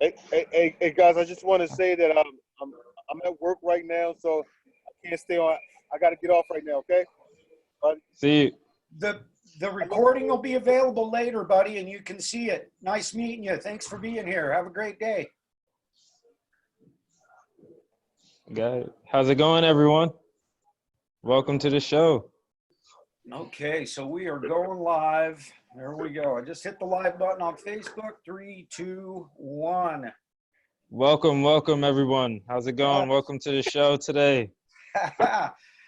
Hey, guys! I just want to say that I'm at work right now, so I can't stay on. I got to get off right now. Okay, but See, The the I look recording will forward. be available later, buddy, and you can see it. Nice meeting you. Thanks for being here. Have a great day. guys, how's it going, everyone? Welcome to the show. Okay, so we are going live. There we go. I just hit the live button on Facebook. Three, two, one. Welcome, everyone. How's it going? Welcome to the show today.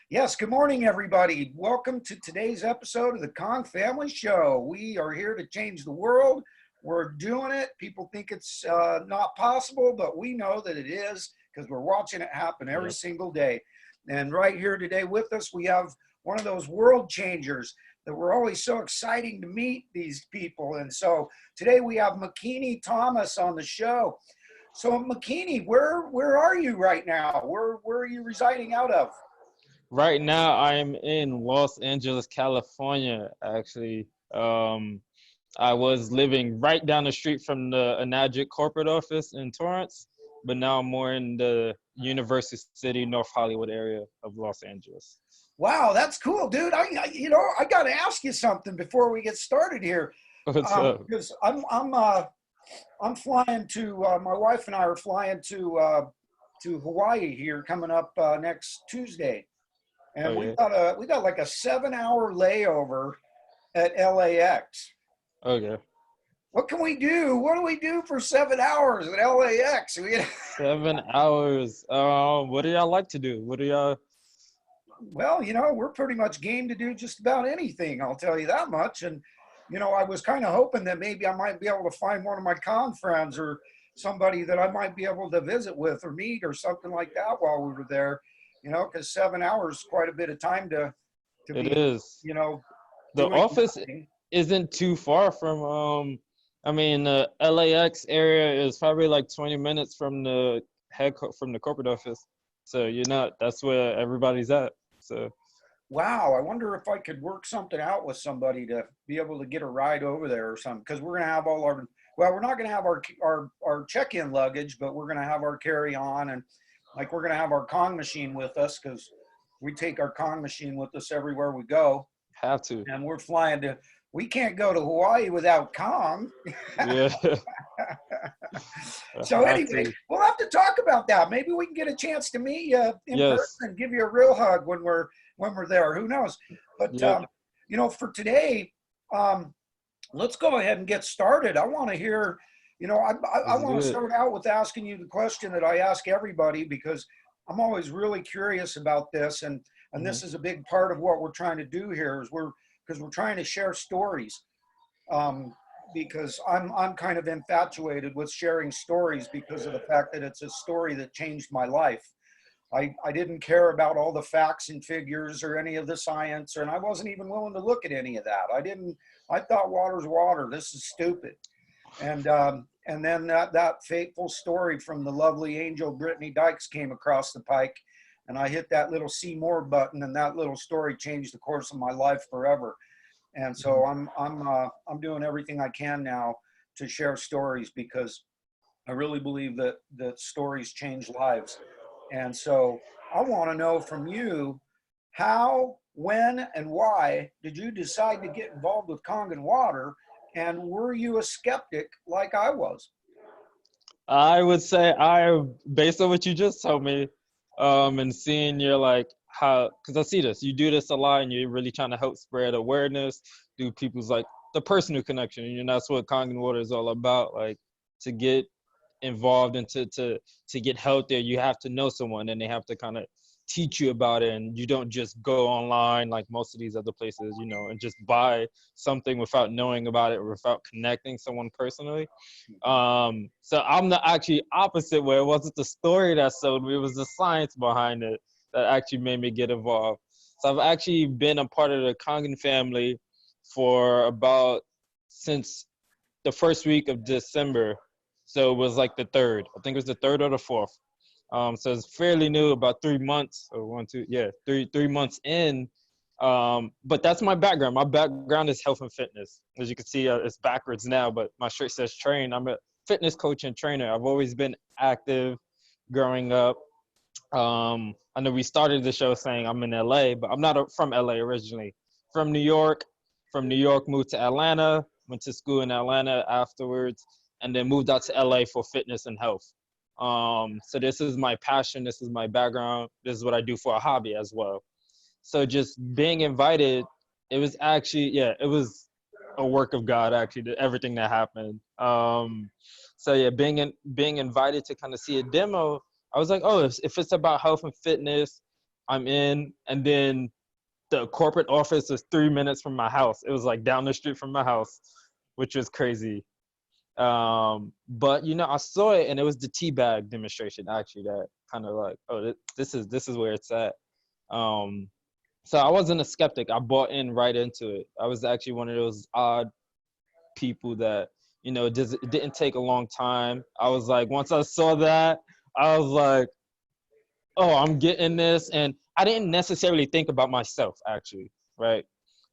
Yes, good morning, everybody. Welcome to today's episode of the Kong Family Show. We are here to change the world. We're doing it. People think it's not possible, but we know that it is because we're watching it happen every Yes. single day. And right here today with us, we have one of those world changers that we're always so exciting to meet these people. And so today we have Makini Thomas on the show. So Makini, where are you right now? Where are you residing out of? Right now, I'm in Los Angeles, California, actually. I was living right down the street from the Enagic corporate office in Torrance, but now I'm more in the University City, North Hollywood area of Los Angeles. Wow, that's cool, dude. I got to ask you something before we get started here, What's up? because I'm flying to my wife and I are flying to Hawaii here coming up next Tuesday, and Okay. we got like a 7 hour layover at LAX. Okay. What can we do? What do we do for 7 hours at LAX? 7 hours. What do y'all like to do? What do y'all? Well, we're pretty much game to do just about anything. I'll tell you that much. And, I was kind of hoping that maybe I might be able to find one of my con friends or somebody that I might be able to visit with or meet or something like that while we were there, because 7 hours is quite a bit of time to It be, is. The doing office nothing. isn't too far from I mean the LAX area is probably like 20 minutes from from the corporate office. So that's where everybody's at. So Wow, I wonder if I could work something out with somebody to be able to get a ride over there or something. Because we're gonna have we're not gonna have our check-in luggage, but we're gonna have our carry-on and like we're gonna have our Kong machine with us because we take our Kong machine with us everywhere we go. have to. And we're flying to. We can't go to Hawaii without Kong. Yeah. So have anyway, to. we'll have to talk about that. Maybe we can get a chance to meet you in Yes. person, give you a real hug when we're there. Who knows? But Yep. for today, let's go ahead and get started. I want to hear. I Let's want do to it. start out with asking you the question that I ask everybody because I'm always really curious about this, and Hmm. this is a big part of what we're trying to do here is because we're trying to share stories. Um, because I'm kind of infatuated with sharing stories because of the fact that it's a story that changed my life. I didn't care about all the facts and figures or any of the science, and I wasn't even willing to look at any of that. I thought water's water. This is stupid. And then that fateful story from the lovely angel Brittany Dykes came across the pike, and I hit that little see more button, and that little story changed the course of my life forever. And so I'm doing everything I can now to share stories because I really believe that stories change lives. And so I want to know from you how, when, and why did you decide to get involved with Kangen Water? And were you a skeptic like I was? I would say based on what you just told me, and seeing your like how, because I see this, you do this a lot, and you're really trying to help spread awareness, do people's like the personal connection, and that's what Kangen Water is all about. Like to get involved and to get help there, you have to know someone, and they have to kind of teach you about it, and you don't just go online like most of these other places, and just buy something without knowing about it or without connecting someone personally. So I'm the actually opposite way. It wasn't the story that sold me, it was the science behind it that actually made me get involved. So I've actually been a part of the Kangen family for about since the first week of December. So it was like the third. I think it was the third or the fourth. So it's fairly new, about 3 months or three months in. But that's my background. My background is health and fitness. As you can see, it's backwards now, but my shirt says train. I'm a fitness coach and trainer. I've always been active growing up. I know we started the show saying I'm in LA, but I'm not from LA originally. From New York. From New York, moved to Atlanta, went to school in Atlanta afterwards, and then moved out to LA for fitness and health. So this is my passion. This is my background. This is what I do for a hobby as well. So just being invited, it was actually, yeah, it was a work of God, actually, everything that happened. So yeah, being invited to kind of see a demo, I was like, oh, if it's about health and fitness, I'm in. And then the corporate office is 3 minutes from my house. It was like down the street from my house, which was crazy. But I saw it, and it was the tea bag demonstration actually that kind of like, oh, this is where it's at. So I wasn't a skeptic. I bought in right into it. I was actually one of those odd people that, it didn't take a long time. I was like, once I saw that, I was like, oh, I'm getting this. And I didn't necessarily think about myself actually, right?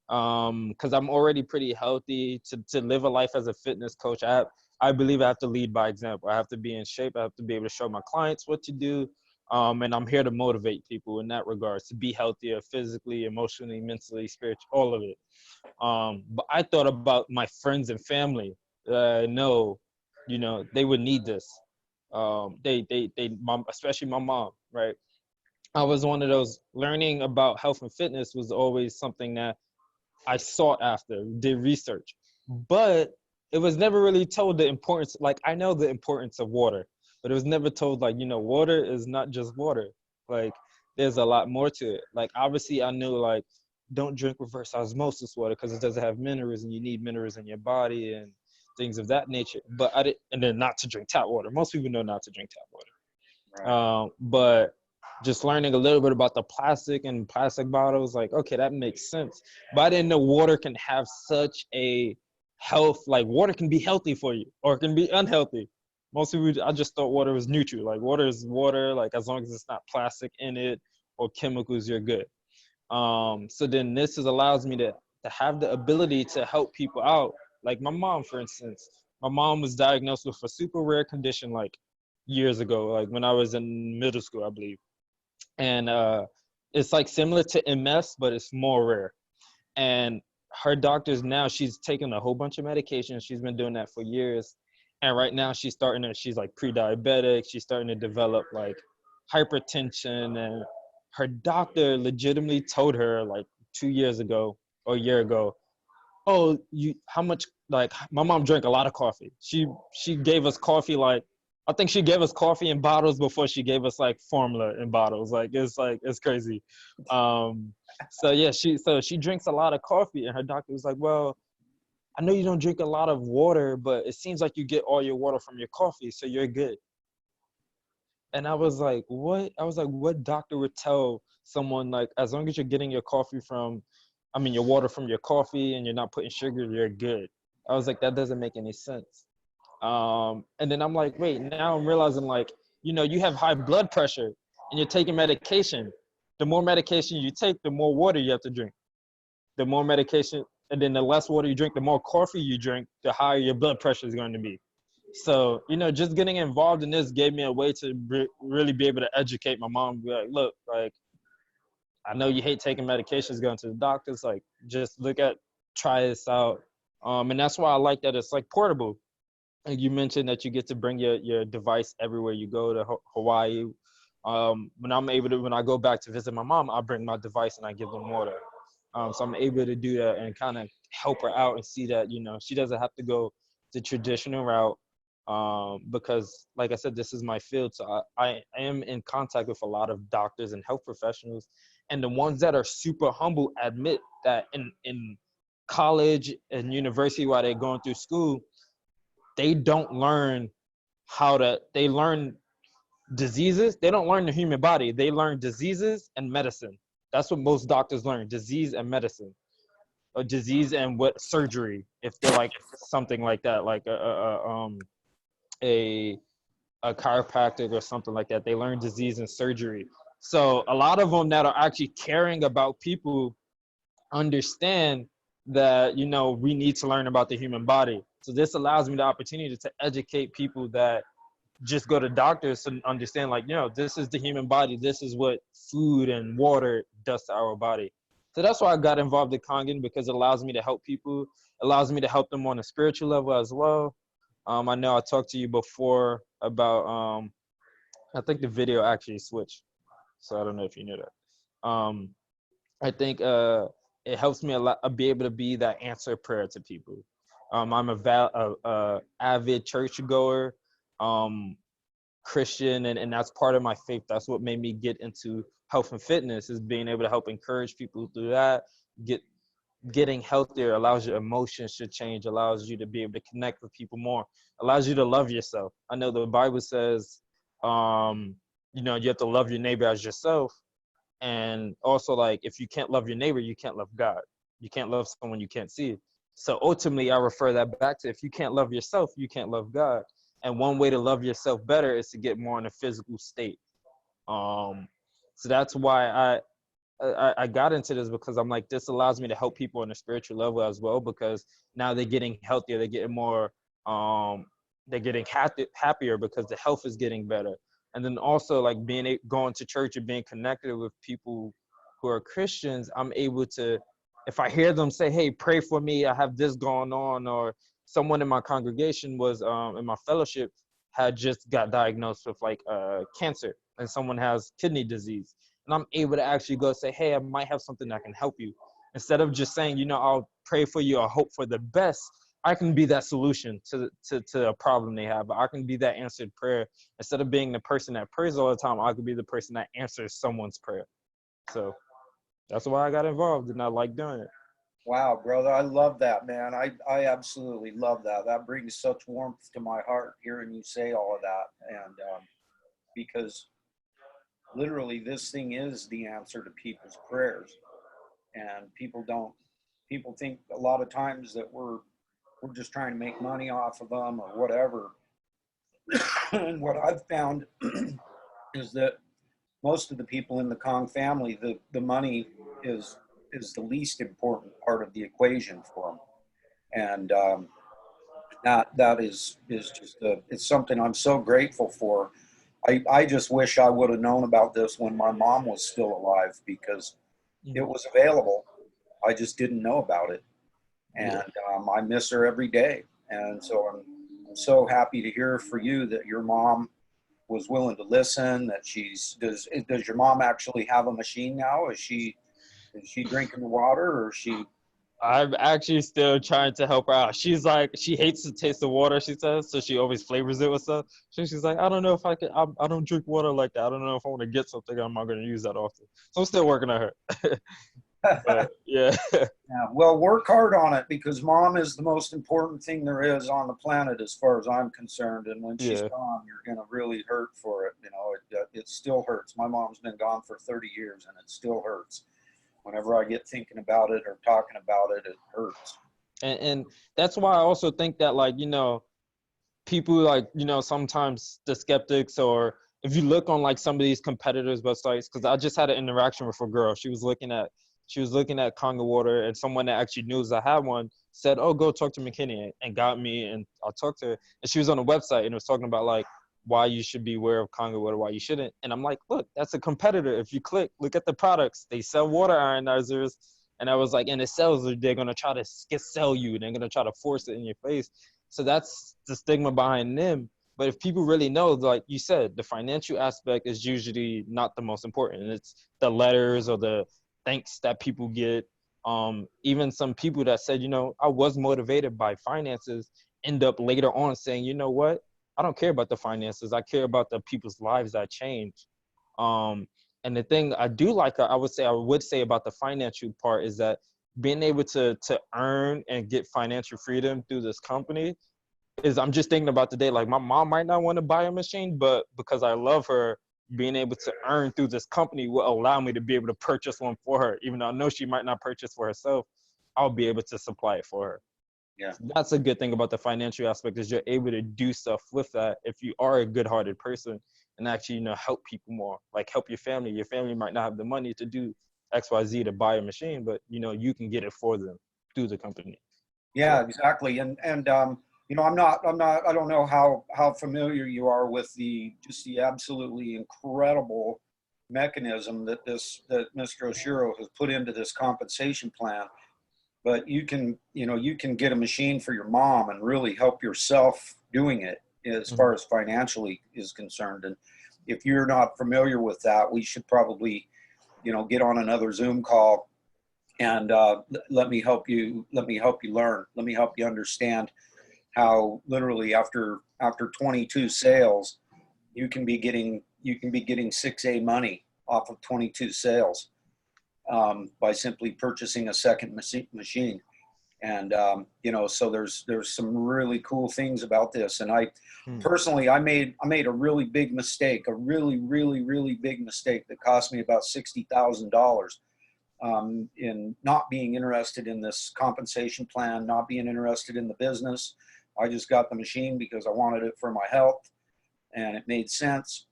Because I'm already pretty healthy to live a life as a fitness coach. I believe I have to lead by example. I have to be in shape. I have to be able to show my clients what to do. And I'm here to motivate people in that regards to be healthier physically, emotionally, mentally, spiritually, all of it. But I thought about my friends and family. No, they would need this. Especially my mom, right? I was one of those, learning about health and fitness was always something that I sought after, did research, but it was never really told the importance. Like, I know the importance of water, but it was never told, like, water is not just water. Like, there's a lot more to it. Like, obviously I knew, like, don't drink reverse osmosis water because it doesn't have minerals, and you need minerals in your body and things of that nature. But and then not to drink tap water. Most people know not to drink tap water. Right. But just learning a little bit about the plastic and plastic bottles, like, okay, that makes sense. But I didn't know water can have such a health, like water can be healthy for you or it can be unhealthy. Most people, I just thought water was neutral. Like, water is water, like as long as it's not plastic in it or chemicals, you're good. So then this allows me to have the ability to help people out. Like my mom, for instance. My mom was diagnosed with a super rare condition like years ago, like when I was in middle school, I believe. And it's like similar to MS, but it's more rare. And her doctors now, she's taken a whole bunch of medications. She's been doing that for years. And right now she's like pre-diabetic. She's starting to develop like hypertension. And her doctor legitimately told her like 2 years ago or a year ago, oh, how much, like my mom drank a lot of coffee. She gave us coffee, like, I think she gave us coffee in bottles before she gave us like formula in bottles. Like it's crazy. So yeah, she drinks a lot of coffee, and her doctor was like, well, I know you don't drink a lot of water, but it seems like you get all your water from your coffee, so you're good. And I was like, what? I was like, what doctor would tell someone, like, as long as you're getting your coffee your water from your coffee and you're not putting sugar, you're good. I was like, that doesn't make any sense. And then I'm like, wait, now I'm realizing, like, you have high blood pressure and you're taking medication. The more medication you take, the more water you have to drink. The more medication, and then the less water you drink, the more coffee you drink, the higher your blood pressure is going to be. So, just getting involved in this gave me a way to really be able to educate my mom. Be like, look, like, I know you hate taking medications, going to the doctors, like, just try this out. And that's why I like that it's like portable. And you mentioned that you get to bring your device everywhere you go to Hawaii. When I go back to visit my mom, I bring my device and I give them water. So I'm able to do that and kind of help her out and see that, she doesn't have to go the traditional route. Because like I said, this is my field. So I am in contact with a lot of doctors and health professionals. And the ones that are super humble admit that in college and university, while they're going through school, they don't learn they learn diseases. They don't learn the human body. They learn diseases and medicine. That's what most doctors learn, disease and medicine, or disease and what surgery, if they're like something like that, like a chiropractic or something like that. They learn disease and surgery. So a lot of them that are actually caring about people understand that, you know, we need to learn about the human body. So this allows me the opportunity to educate people that just go to doctors to understand, like, you know, this is the human body. This is what food and water does to our body. So that's why I got involved in Kangen, because it allows me to help people, allows me to help them on a spiritual level as well. I know I talked to you before about, I think the video actually switched. So I don't know if you knew that. I think it helps me a lot be able to be that answer prayer to people. I'm a avid churchgoer, Christian, and that's part of my faith. That's what made me get into health and fitness, is being able to help encourage people through that. Getting healthier allows your emotions to change, allows you to be able to connect with people more, allows you to love yourself. I know the Bible says, you know, you have to love your neighbor as yourself. And also, like, if you can't love your neighbor, you can't love God. You can't love someone you can't see. So ultimately, I refer that back to, if you can't love yourself, you can't love God. And one way to love yourself better is to get more in a physical state. So that's why I got into this, because I'm like, this allows me to help people on a spiritual level as well, because now they're getting healthier, they're getting more, they're getting happier because the health is getting better. And then also, like, going to church and being connected with people who are Christians, I'm able to, if I hear them say, hey, pray for me, I have this going on, or someone in my congregation was, in my fellowship, had just got diagnosed with, like, cancer, and someone has kidney disease. And I'm able to actually go say, hey, I might have something that can help you. Instead of just saying, you know, I'll pray for you or hope for the best, I can be that solution to a problem they have. I can be that answered prayer. Instead of being the person that prays all the time, I could be the person that answers someone's prayer. So that's why I got involved, and I like doing it. Wow, brother, I love that, man. I absolutely love that. That brings such warmth to my heart hearing you say all of that, and because literally this thing is the answer to people's prayers, and people think a lot of times that we're just trying to make money off of them or whatever. And what I've found is that most of the people in the Kong family, the money is the least important part of the equation for them, and that is just it's something I'm so grateful for. I just wish I would have known about this when my mom was still alive, because it was available. I just didn't know about it, and I miss her every day. And so I'm so happy to hear for you that your mom was willing to listen. That does your mom actually have a machine now? Is she drinking the water, or is she? I'm actually still trying to help her out. She's like, she hates the taste of water, she says, so she always flavors it with stuff. So she's like, I don't know if I can, I don't drink water like that. I don't know if I want to get something, I'm not going to use that often. So I'm still working on her. But yeah. Yeah, well, work hard on it, because mom is the most important thing there is on the planet as far as I'm concerned. And when she's Yeah. gone, you're going to really hurt for it. You know, it still hurts. My mom's been gone for 30 years and it still hurts. Whenever I get thinking about it or talking about it, it hurts. And that's why I also think that, like, you know, people, like, you know, sometimes the skeptics, or if you look on like some of these competitors websites, because I just had an interaction with a girl. She was looking at Congo water, and someone that actually knew I had one said, oh, go talk to McKinney, and got me, and I talked to her, and she was on a website, and it was talking about like why you should be aware of Congo water, why you shouldn't. And I'm like, look, that's a competitor. If you look at the products, they sell water ionizers. And I was like, and it sells, they're gonna try to sell you, they're gonna try to force it in your face. So that's the stigma behind them. But if people really know, like you said, the financial aspect is usually not the most important. It's the letters or the thanks that people get. Even some people that said, you know, I was motivated by finances, end up later on saying, you know what? I don't care about the finances. I care about the people's lives that change. Um, and the thing I do like, I would say about the financial part is that being able to earn and get financial freedom through this company is, I'm just thinking about today, like my mom might not want to buy a machine, but because I love her, being able to earn through this company will allow me to be able to purchase one for her. Even though I know she might not purchase for herself, I'll be able to supply it for her. Yeah. So that's a good thing about the financial aspect, is you're able to do stuff with that if you are a good-hearted person, and actually, you know, help people more, like help your family. Your family might not have the money to do XYZ to buy a machine, but you know, you can get it for them. through the company. Yeah, exactly. And you know, I don't know how familiar you are with just the absolutely incredible mechanism that Mr. Oshiro has put into this compensation plan. But you can get a machine for your mom and really help yourself doing it as far as financially is concerned. And if you're not familiar with that, we should probably, get on another Zoom call and let me help you. Let me help you learn. Let me help you understand how literally after 22 sales, you can be getting 6A money off of 22 sales by simply purchasing a second machine. And so there's some really cool things about this. And I personally, I made a really big mistake, a really, really, really big mistake that cost me about $60,000 in not being interested in this compensation plan, not being interested in the business. I just got the machine because I wanted it for my health, and it made sense.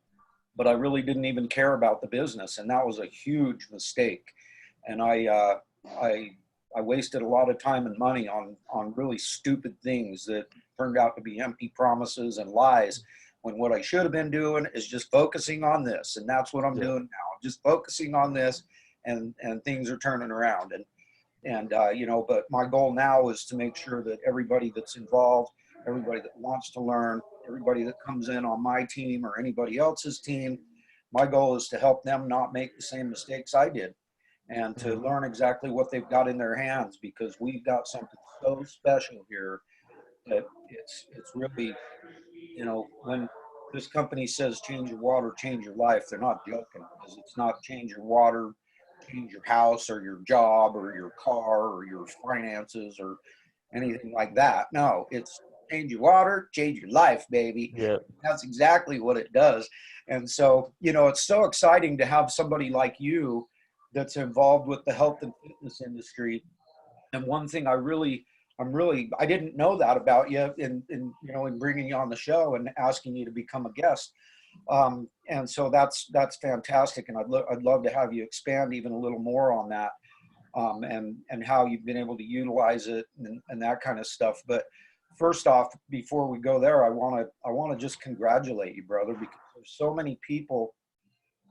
But I really didn't even care about the business, and that was a huge mistake. And I wasted a lot of time and money on really stupid things that turned out to be empty promises and lies, when what I should have been doing is just focusing on this. And that's what I'm doing now. I'm just focusing on this, and things are turning around. And but my goal now is to make sure that everybody that's involved, everybody that wants to learn, everybody that comes in on my team or anybody else's team, my goal is to help them not make the same mistakes I did, and to learn exactly what they've got in their hands, because we've got something so special here that it's really, when this company says change your water, change your life, they're not joking, because it's not change your water, change your house or your job or your car or your finances or anything like that. No, it's change your water, change your life, baby. Yeah. That's exactly what it does. And so, it's so exciting to have somebody like you that's involved with the health and fitness industry. And one thing I didn't know that about you in bringing you on the show and asking you to become a guest. And so that's fantastic. And I'd love to have you expand even a little more on that, and how you've been able to utilize it and that kind of stuff. But first off, before we go there, I want to just congratulate you, brother, because there's so many people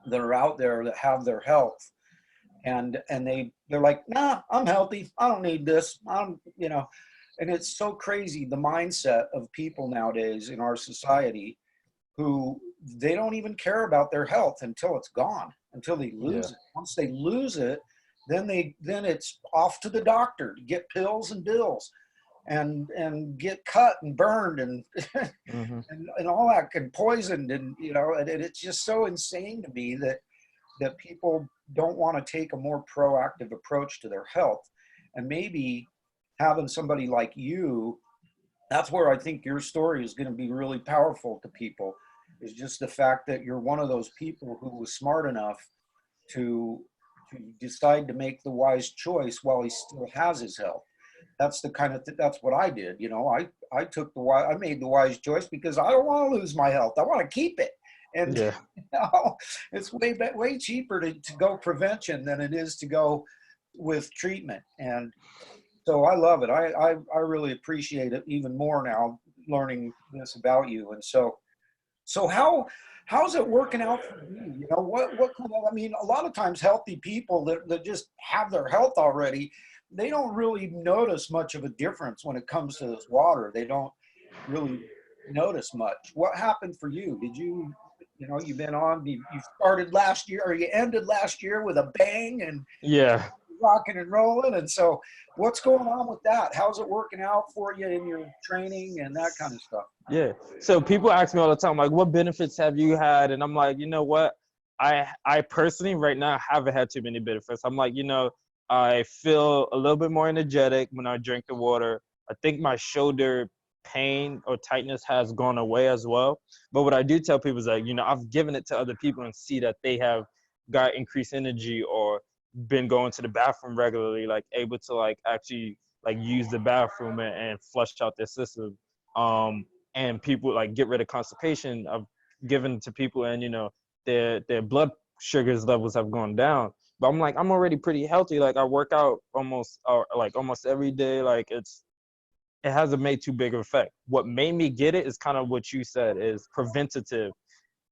that are out there that have their health, and they're like, nah, I'm healthy, I don't need this, and it's so crazy, the mindset of people nowadays in our society, who they don't even care about their health until it's gone, until they lose it. Once they lose it, then it's off to the doctor to get pills and bills, and get cut and burned and and all that, and poisoned, and it's just so insane to me that people don't want to take a more proactive approach to their health. And maybe having somebody like you, that's where I think your story is going to be really powerful to people, is just the fact that you're one of those people who was smart enough to decide to make the wise choice while he still has his health. That's that's what I did. I made the wise choice because I don't want to lose my health. I want to keep it. And it's way cheaper to go prevention than it is to go with treatment. And so I love it. I really appreciate it even more now, learning this about you. And so how's it working out for you? What kind of, a lot of times healthy people that just have their health already, they don't really notice much of a difference when it comes to this water. They don't really notice much. What happened for you? Did you, you've been on, you started last year, or you ended last year with a bang and rocking and rolling. And so what's going on with that? How's it working out for you in your training and that kind of stuff? Yeah. So people ask me all the time, like, what benefits have you had? And I'm like, you know what? I personally right now haven't had too many benefits. I'm like, I feel a little bit more energetic when I drink the water. I think my shoulder pain or tightness has gone away as well. But what I do tell people is that, I've given it to other people and see that they have got increased energy or been going to the bathroom regularly, like able to actually use the bathroom and flush out their system. And people get rid of constipation. I've given to people, and their blood sugars levels have gone down. But I'm like, I'm already pretty healthy. Like I work out almost every day. Like it hasn't made too big of effect. What made me get it is kind of what you said, is preventative.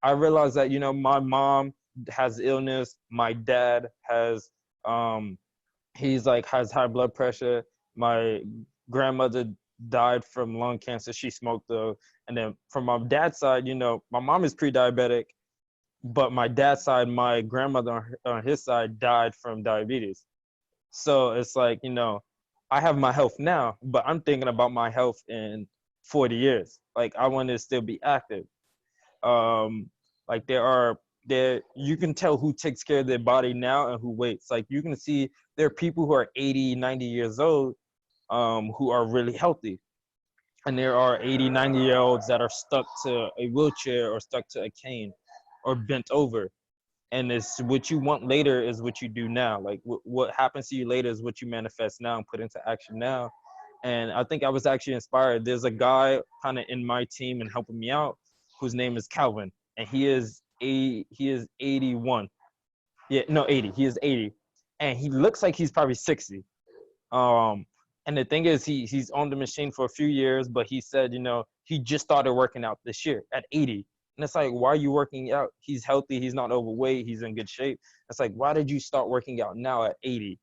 I realized that, my mom has illness. My dad has, he's like, has high blood pressure. My grandmother died from lung cancer. She smoked though. And then from my dad's side, my mom is pre-diabetic, but my dad's side, my grandmother on his side died from diabetes. So it's like, I have my health now, but I'm thinking about my health in 40 years. Like I want to still be active. Like there you can tell who takes care of their body now and who waits. Like you can see there are people who are 80, 90 years old, who are really healthy. And there are 80, 90-year-olds that are stuck to a wheelchair or stuck to a cane or bent over. And it's what you want later is what you do now. Like what happens to you later is what you manifest now and put into action now. And I think I was actually inspired. There's a guy kind of in my team and helping me out whose name is Calvin, and he is 81. Yeah, no, 80. He is 80, and he looks like he's probably 60. And the thing is, he's on the machine for a few years, but he said, he just started working out this year at 80. And it's like, why are you working out? He's healthy. He's not overweight. He's in good shape. It's like, why did you start working out now at 80?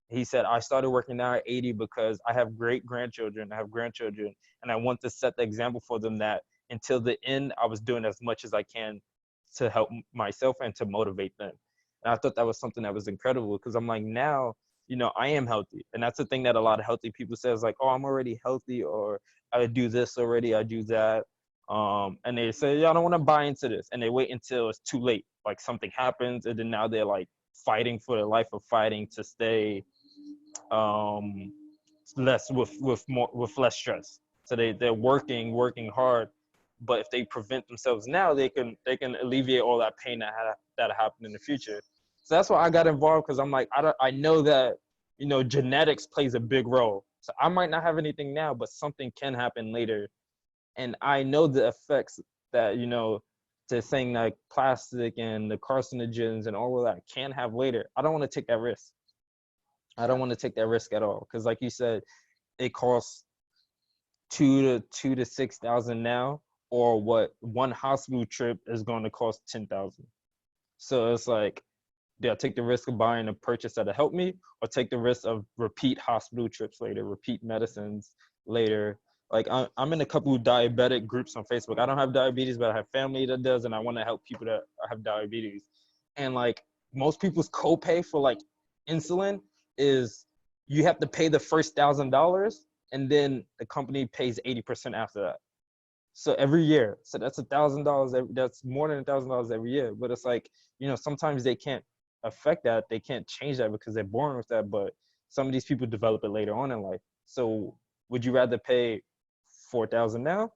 He said, I started working now at 80 because I have great grandchildren. I have grandchildren, and I want to set the example for them that until the end, I was doing as much as I can to help myself and to motivate them. And I thought that was something that was incredible because I'm like, now, I am healthy. And that's the thing that a lot of healthy people say is like, oh, I'm already healthy, or I do this already, I do that. And they say, yeah, I don't want to buy into this. And they wait until it's too late. Like something happens, and then now they're like fighting for their life of fighting to stay less with less stress. So they're working hard. But if they prevent themselves now, they can alleviate all that pain that happened in the future. So that's why I got involved, because I'm like, I know that, genetics plays a big role. So I might not have anything now, but something can happen later. And I know the effects that, to saying like plastic and the carcinogens and all of that can have later. I don't want to take that risk. I don't want to take that risk at all. Because like you said, it costs two to 6,000 now, or what one hospital trip is going to cost 10,000. So it's like, do I take the risk of buying a purchase that'll help me, or take the risk of repeat hospital trips later, repeat medicines later? Like I'm in a couple of diabetic groups on Facebook. I don't have diabetes, but I have family that does, and I want to help people that have diabetes. And like most people's copay for like insulin is you have to pay the first $1,000, and then the company pays 80% after that. So every year, so that's $1,000. That's more than $1,000 every year. But it's like, sometimes they can't affect that. They can't change that because they're born with that. But some of these people develop it later on in life. So would you rather pay 4,000 now,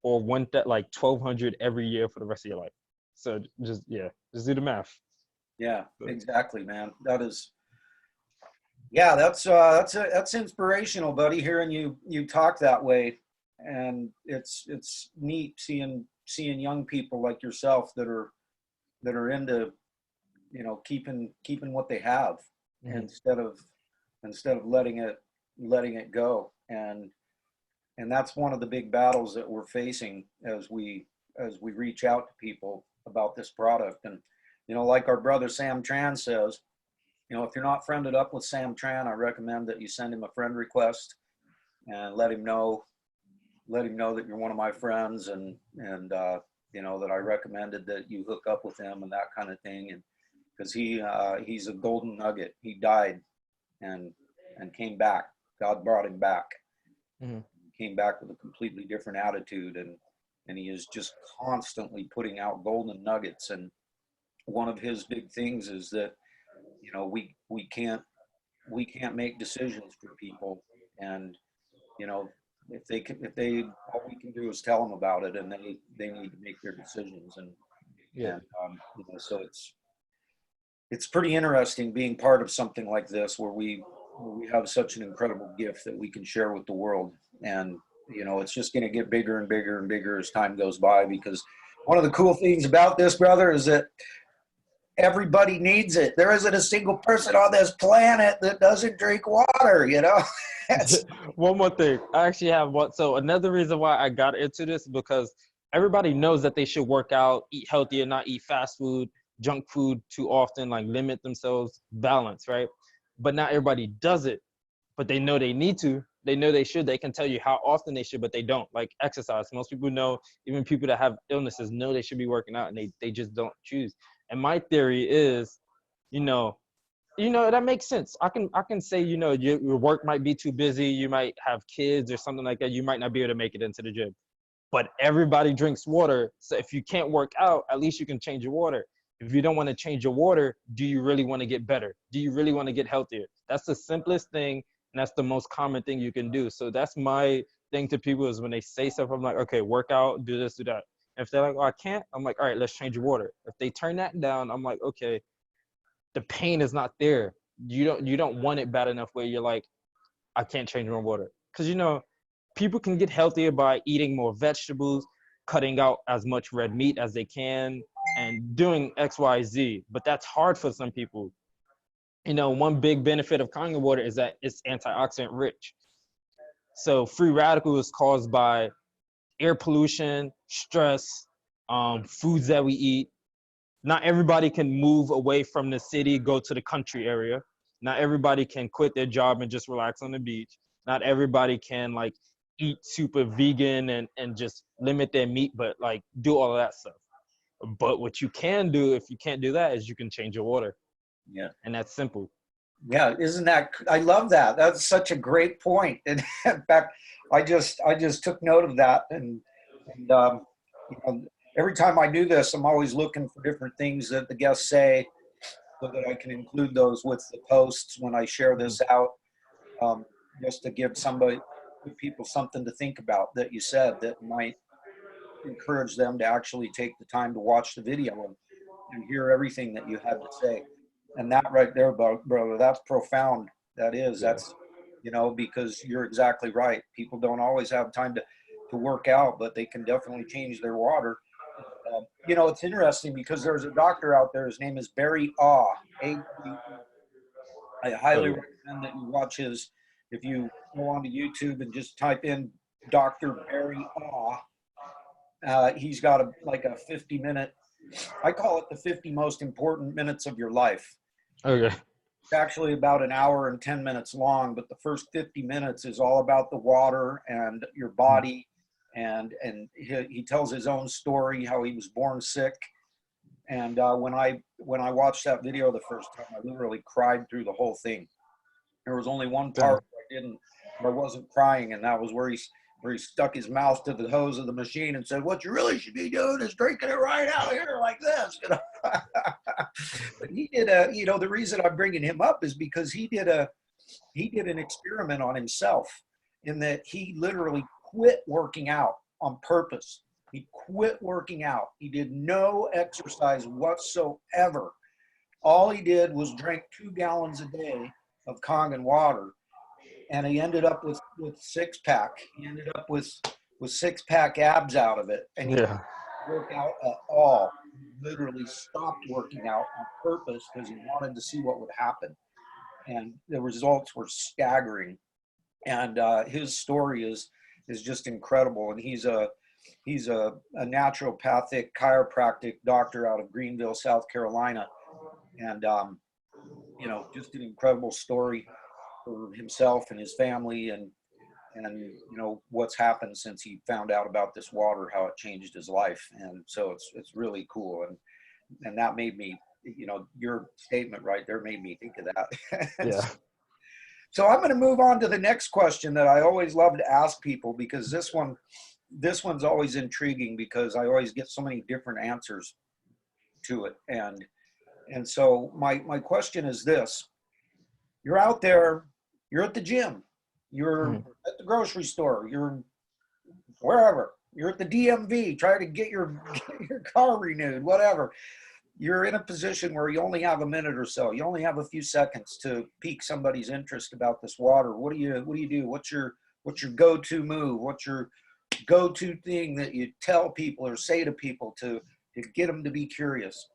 or like 1,200 every year for the rest of your life? So just do the math. Yeah, exactly, man. That is, yeah, that's inspirational, buddy. Hearing you talk that way, and it's neat seeing young people like yourself that are into, keeping what they have, mm-hmm. instead of letting it go. And that's one of the big battles that we're facing as we reach out to people about this product. And like our brother Sam Tran says, if you're not friended up with Sam Tran, I recommend that you send him a friend request and let him know that you're one of my friends, and that I recommended that you hook up with him and that kind of thing. And because he's a golden nugget. He died and came back. God brought him back. Mm-hmm. Came back with a completely different attitude, and he is just constantly putting out golden nuggets. And one of his big things is that we can't make decisions for people, and if they all we can do is tell them about it, and they need to make their decisions. And so it's pretty interesting being part of something like this, where we have such an incredible gift that we can share with the world. And it's just going to get bigger and bigger and bigger as time goes by, because one of the cool things about this, brother, is that everybody needs it. There isn't a single person on this planet that doesn't drink water, you know? One more thing. I actually have one. So another reason why I got into this is because everybody knows that they should work out, eat healthier, not eat fast food, junk food too often, like limit themselves, balance, right? But not everybody does it, but they know they need to. They know they should. They can tell you how often they should, but they don't. Like exercise. Most people know, even people that have illnesses know they should be working out, and they just don't choose. And my theory is, you know, that makes sense. I can say, your work might be too busy, you might have kids or something like that, you might not be able to make it into the gym, but everybody drinks water. So if you can't work out, at least you can change your water. If you don't want to change your water, do you really want to get better? Do you really want to get healthier? That's the simplest thing, and that's the most common thing you can do. So that's my thing to people, is when they say stuff, I'm like, okay, work out, do this, do that. If they're like, oh, I can't, I'm like, all right, let's change your water. If they turn that down, I'm like, okay, the pain is not there. You don't want it bad enough where you're like, I can't change my water. Because people can get healthier by eating more vegetables, cutting out as much red meat as they can, and doing XYZ. But that's hard for some people. One big benefit of Kangen water is that it's antioxidant rich. So free radicals caused by air pollution, stress, foods that we eat. Not everybody can move away from the city, go to the country area. Not everybody can quit their job and just relax on the beach. Not everybody can like eat super vegan and just limit their meat, but like do all of that stuff. But what you can do if you can't do that is you can change your water. Yeah. And that's simple. Yeah, isn't that, I love that. That's such a great point. And in fact, I just took note of that. And you know, every time I do this, I'm always looking for different things that the guests say so that I can include those with the posts when I share this out, just to give people something to think about that you said that might encourage them to actually take the time to watch the video and hear everything that you had to say. And that right there, brother, that's profound. That's, because you're exactly right. People don't always have time to work out, but they can definitely change their water. It's interesting because there's a doctor out there. His name is Barry Ah. I highly recommend that you watch his, if you go onto YouTube and just type in Dr. Barry Ah. He's got a 50-minute, I call it the 50 most important minutes of your life. Okay. It's actually about an hour and 10 minutes long, but the first 50 minutes is all about the water and your body. And he tells his own story, how he was born sick. And when I watched that video the first time, I literally cried through the whole thing. There was only one part where I wasn't crying, and that was where he stuck his mouth to the hose of the machine and said, "What you really should be doing is drinking it right out here like this." But he did the reason I'm bringing him up is because he did an experiment on himself, in that he literally quit working out on purpose. He quit working out. He did no exercise whatsoever. All he did was drink 2 gallons a day of Kangen water, and he ended up with six-pack. He ended up with six-pack abs out of it, and he didn't work out at all. He literally stopped working out on purpose because he wanted to see what would happen, and the results were staggering. And his story is just incredible. And he's a naturopathic chiropractic doctor out of Greenville, South Carolina, and just an incredible story for himself and his family, and what's happened since he found out about this water, how it changed his life. And so it's really cool, and that made me, your statement right there made me think of that. Yeah. So I'm going to move on to the next question that I always love to ask people, because this one's always intriguing, because I always get so many different answers to it. And so my question is this: you're out there, you're at the gym, you're at the grocery store, you're wherever, you're at the DMV trying to get your car renewed, whatever. You're in a position where you only have a minute or so. You only have a few seconds to pique somebody's interest about this water. What do you do? What's your go-to move? What's your go-to thing that you tell people or say to people to get them to be curious?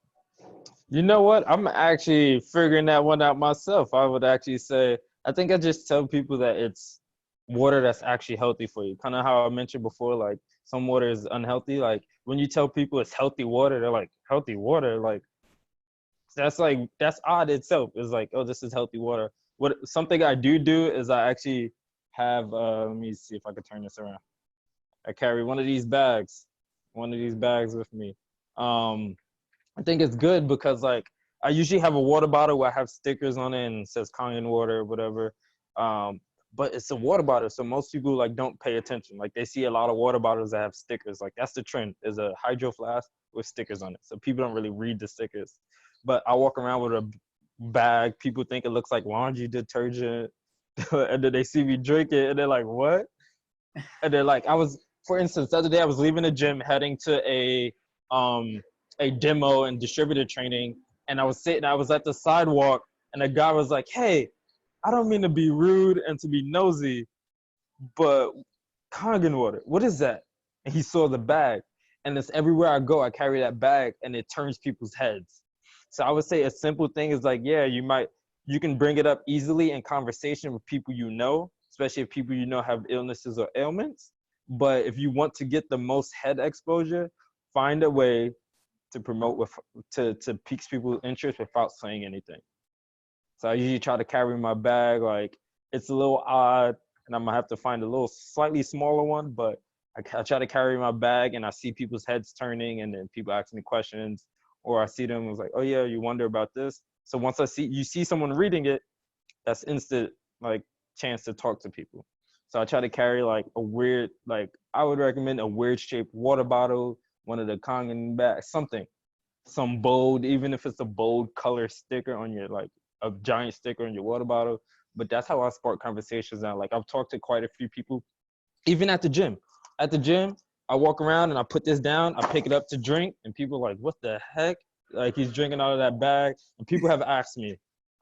You know what? I'm actually figuring that one out myself. I would actually say, I think I just tell people that it's water that's actually healthy for you. Kind of how I mentioned before, like some water is unhealthy. Like when you tell people it's healthy water, they're like, healthy water? Like that's odd itself. It's like, oh, this is healthy water. What something I do is I actually have let me see if I can turn this around. I carry one of these bags with me. Um, I think it's good because like I usually have a water bottle where I have stickers on it and it says Kangen water or whatever. Um, but it's a water bottle, so most people like don't pay attention. Like they see a lot of water bottles that have stickers. Like that's the trend. Is a hydro flask with stickers on it, so people don't really read the stickers. But I walk around with a bag. People think it looks like laundry detergent, and then they see me drink it, and they're like, "What?" And they're like, for instance, the other day I was leaving the gym heading to um a demo and distributor training, and I was at the sidewalk, and a guy was like, "Hey, I don't mean to be rude and to be nosy, but Kangen water, what is that?" And he saw the bag, and it's everywhere I go, I carry that bag, and it turns people's heads. So I would say a simple thing is like, yeah, you can bring it up easily in conversation with people you know, especially if people you know have illnesses or ailments. But if you want to get the most head exposure, find a way to promote to pique people's interest without saying anything. So I usually try to carry my bag. Like it's a little odd, and I'm gonna have to find a little slightly smaller one. But I try to carry my bag, and I see people's heads turning, and then people ask me questions, or I see them. It's like, oh yeah, you wonder about this. So once you see someone reading it, that's instant like chance to talk to people. So I try to carry like I would recommend a weird shaped water bottle, one of the Kangen bags, some bold, even if it's a bold color sticker on your like a giant sticker on your water bottle. But that's how I spark conversations now. Like I've talked to quite a few people, even at the gym. At the gym, I walk around and I put this down, I pick it up to drink, and people are like, what the heck? Like he's drinking out of that bag. And people have asked me.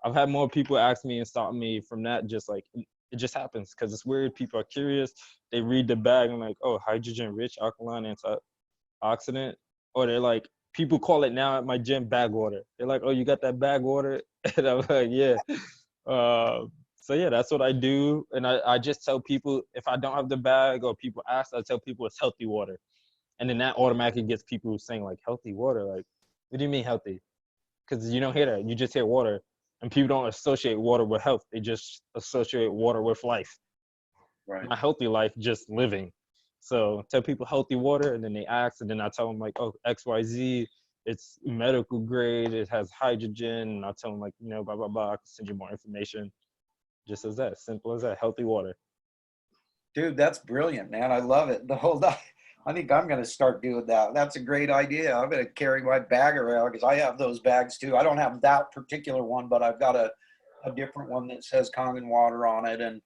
I've had more people ask me and stop me from that. Just like it just happens because it's weird. People are curious. They read the bag and like, oh, hydrogen rich, alkaline, antioxidant. Or they're like, people call it now at my gym bag water. They're like, oh, you got that bag water? And I'm like, yeah. Uh, so yeah, that's what I do. And I just tell people if I don't have the bag or people ask, I tell people it's healthy water. And then that automatically gets people saying like healthy water. Like, what do you mean healthy? Because you don't hear that. You just hear water. And people don't associate water with health. They just associate water with life. Right. Not healthy life, just living. So tell people healthy water, and then they ask, and then I tell them like, oh, XYZ, it's medical grade, it has hydrogen, and I tell them like, blah blah blah. I can send you more information. Just as that, simple as that. Healthy water. Dude, that's brilliant, man. I love it. I think I'm going to start doing that. That's a great idea. I'm going to carry my bag around because I have those bags too. I don't have that particular one, but I've got a different one that says Kangen water on it and,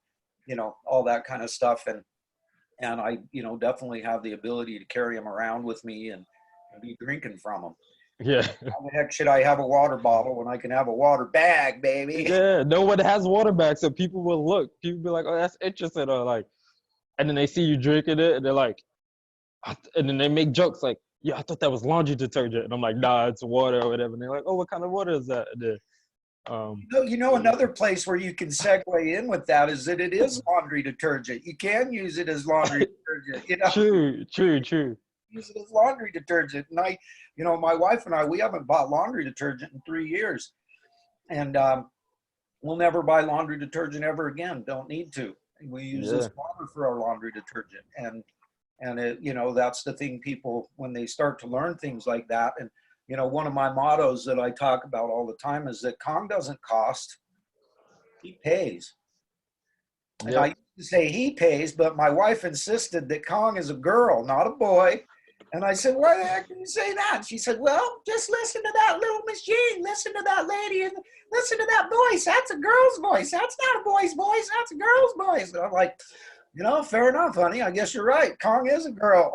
all that kind of stuff. And I, definitely have the ability to carry them around with me and be drinking from them. Yeah. How the heck should I have a water bottle when I can have a water bag, baby? Yeah. No one has water bags, so people will look. People be like, oh, that's interesting, or like, and then they see you drinking it, and they're like, and then they make jokes like, yeah, I thought that was laundry detergent, and I'm like, nah, it's water or whatever. And they're like, oh, what kind of water is that? And then, Another place where you can segue in with that is that it is laundry detergent. You can use it as laundry detergent. True. Use it as laundry detergent. And my wife and I, we haven't bought laundry detergent in 3 years, and we'll never buy laundry detergent ever again. Don't need to. We use this water for our laundry detergent, and it, that's the thing. People, when they start to learn things like that, and one of my mottos that I talk about all the time is that Kong doesn't cost, he pays. And I Yep. used to say he pays, but my wife insisted that Kong is a girl, not a boy. And I said, why the heck do you say that? She said, well, just listen to that little machine. Listen to that lady and listen to that voice. That's a girl's voice. That's not a boy's voice. That's a girl's voice. And I'm like, fair enough, honey. I guess you're right. Kong is a girl.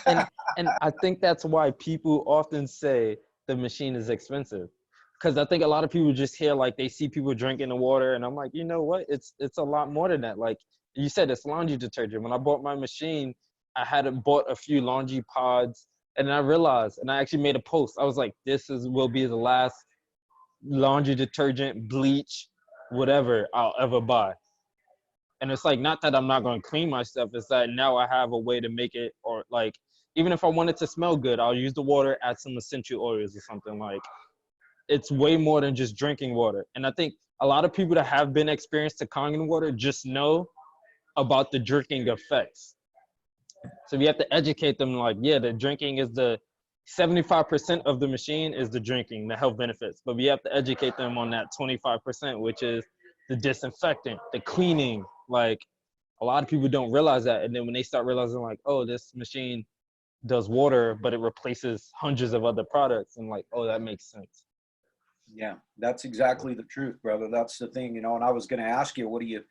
and and I think that's why people often say the machine is expensive, because I think a lot of people just hear like they see people drinking the water, and I'm like, you know what? It's a lot more than that. Like you said, it's laundry detergent. When I bought my machine, I had bought a few laundry pods And then I realized, and I actually made a post. I was like, will be the last laundry detergent, bleach, whatever I'll ever buy. And it's like, not that I'm not going to clean my stuff, it's that now I have a way to make it, or like, even if I want it to smell good, I'll use the water, add some essential oils or something. Like, it's way more than just drinking water. And I think a lot of people that have been experienced to Kangen water just know about the drinking effects. So we have to educate them, like, yeah, the drinking is the 75% of the machine is the drinking, the health benefits. But we have to educate them on that 25%, which is the disinfectant, the cleaning. Like, a lot of people don't realize that. And then when they start realizing, like, oh, this machine does water, but it replaces hundreds of other products, and like, oh, that makes sense. Yeah, that's exactly the truth, brother. That's the thing, you know. And I was going to ask you, what do you,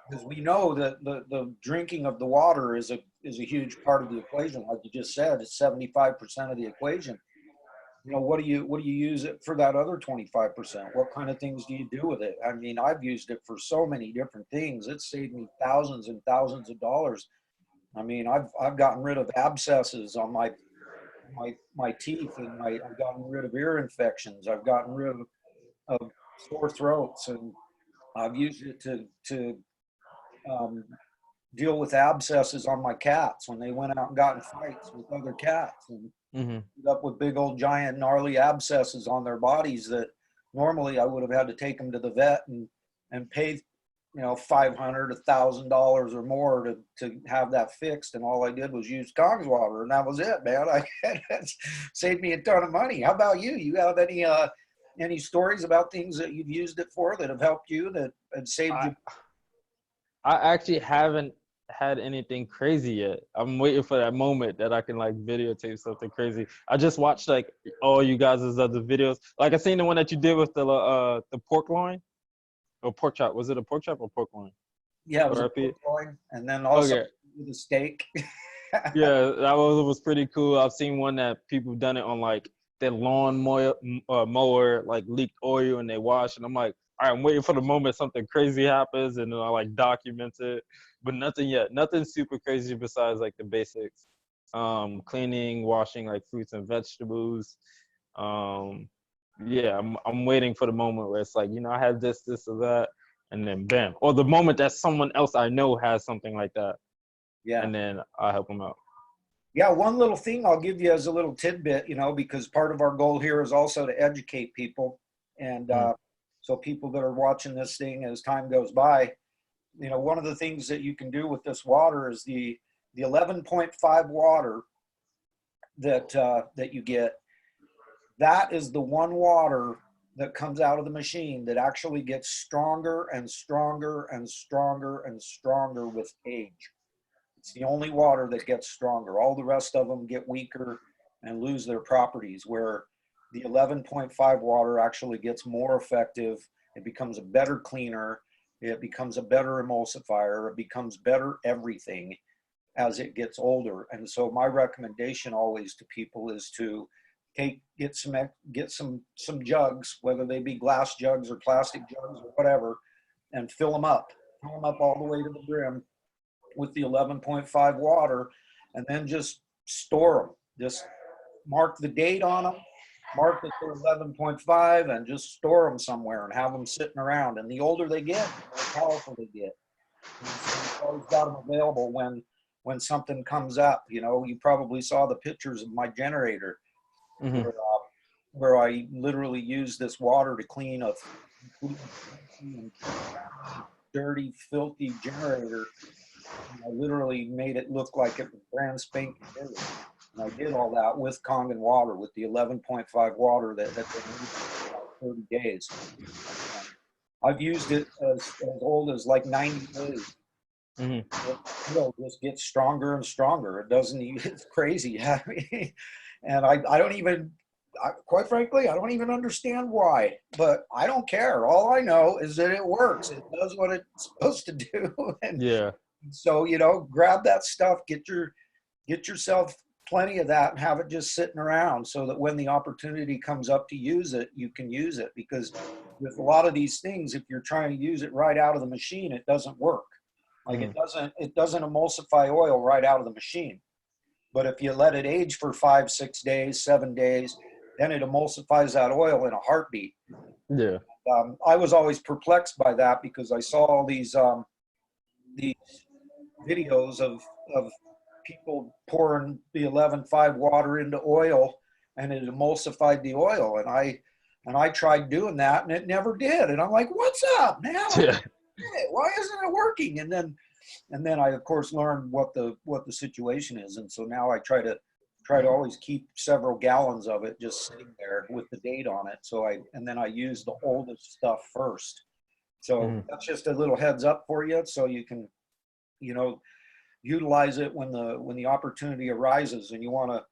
because we know that the drinking of the water is a huge part of the equation. Like you just said, it's 75% of the equation. You know, what do you use it for that other 25%? What kind of things do you do with it? I mean, I've used it for so many different things. It's saved me thousands and thousands of dollars. I mean, I've gotten rid of abscesses on my teeth, and I've gotten rid of ear infections. I've gotten rid of sore throats, and I've used it to um, deal with abscesses on my cats when they went out and got in fights with other cats, and ended up with big old giant gnarly abscesses on their bodies that normally I would have had to take them to the vet and pay, you know, $500, $1,000 or more to have that fixed. And all I did was use Kong's water, and that was it, man. It saved me a ton of money. How about you? You have any stories about things that you've used it for that have helped you, that have saved you? I actually haven't had anything crazy yet. I'm waiting for that moment that I can like videotape something crazy. I just watched like all you guys' other videos. Like I seen the one that you did with the pork loin or pork chop. Was it a pork chop or pork loin? Yeah, it was a pork loin, and then also with a steak. Yeah, that was pretty cool. I've seen one that people done it on like their lawn mower, like leaked oil, and they wash. And I'm like, all right, I'm waiting for the moment something crazy happens, and then I like document it. But nothing yet. Nothing super crazy besides like the basics. Cleaning, washing like fruits and vegetables. Yeah, I'm waiting for the moment where it's like, you know, I have this or that, and then bam. Or the moment that someone else I know has something like that. Yeah. And then I help them out. Yeah, one little thing I'll give you as a little tidbit, you know, because part of our goal here is also to educate people. And so people that are watching this thing as time goes by, you know, one of the things that you can do with this water is the 11.5 water that you get. That is the one water that comes out of the machine that actually gets stronger and stronger and stronger and stronger with age. It's the only water that gets stronger. All the rest of them get weaker and lose their properties, where the 11.5 water actually gets more effective. It becomes a better cleaner. It becomes a better emulsifier. It becomes better everything as it gets older. And so my recommendation always to people is to get some jugs, whether they be glass jugs or plastic jugs or whatever, and fill them up all the way to the brim with the 11.5 water, and then just store them. Just mark the date on them, mark that they're 11.5, and just store them somewhere and have them sitting around. And the older they get, the more powerful they get. And so you've always got them available when something comes up. You know, you probably saw the pictures of my generator, where I literally use this water to clean a dirty, filthy generator. And I literally made it look like it was brand spanking new. And I did all that with Kangen water, with the 11.5 water that had been used for about 30 days. I've used it as old as like 90 days. It still just gets stronger and stronger. It doesn't even, it's crazy. And I don't even, quite frankly, I don't even understand why, but I don't care. All I know is that it works. It does what it's supposed to do. And yeah. So, you know, grab that stuff, get yourself plenty of that, and have it just sitting around, so that when the opportunity comes up to use it, you can use it. Because with a lot of these things, if you're trying to use it right out of the machine, it doesn't work. Like it doesn't emulsify oil right out of the machine. But if you let it age for 5, 6 days, 7 days, then it emulsifies that oil in a heartbeat. Yeah. I was always perplexed by that because I saw all these videos of people pouring the 11.5 water into oil, and it emulsified the oil. And I tried doing that, and it never did. And I'm like, "What's up, man? Yeah. Why isn't it working?" And then I of course learned what the situation is, and so now I try to always keep several gallons of it just sitting there with the date on it. And then I use the oldest stuff first. So that's just a little heads up for you, so you can, you know, utilize it when the opportunity arises, and you want to,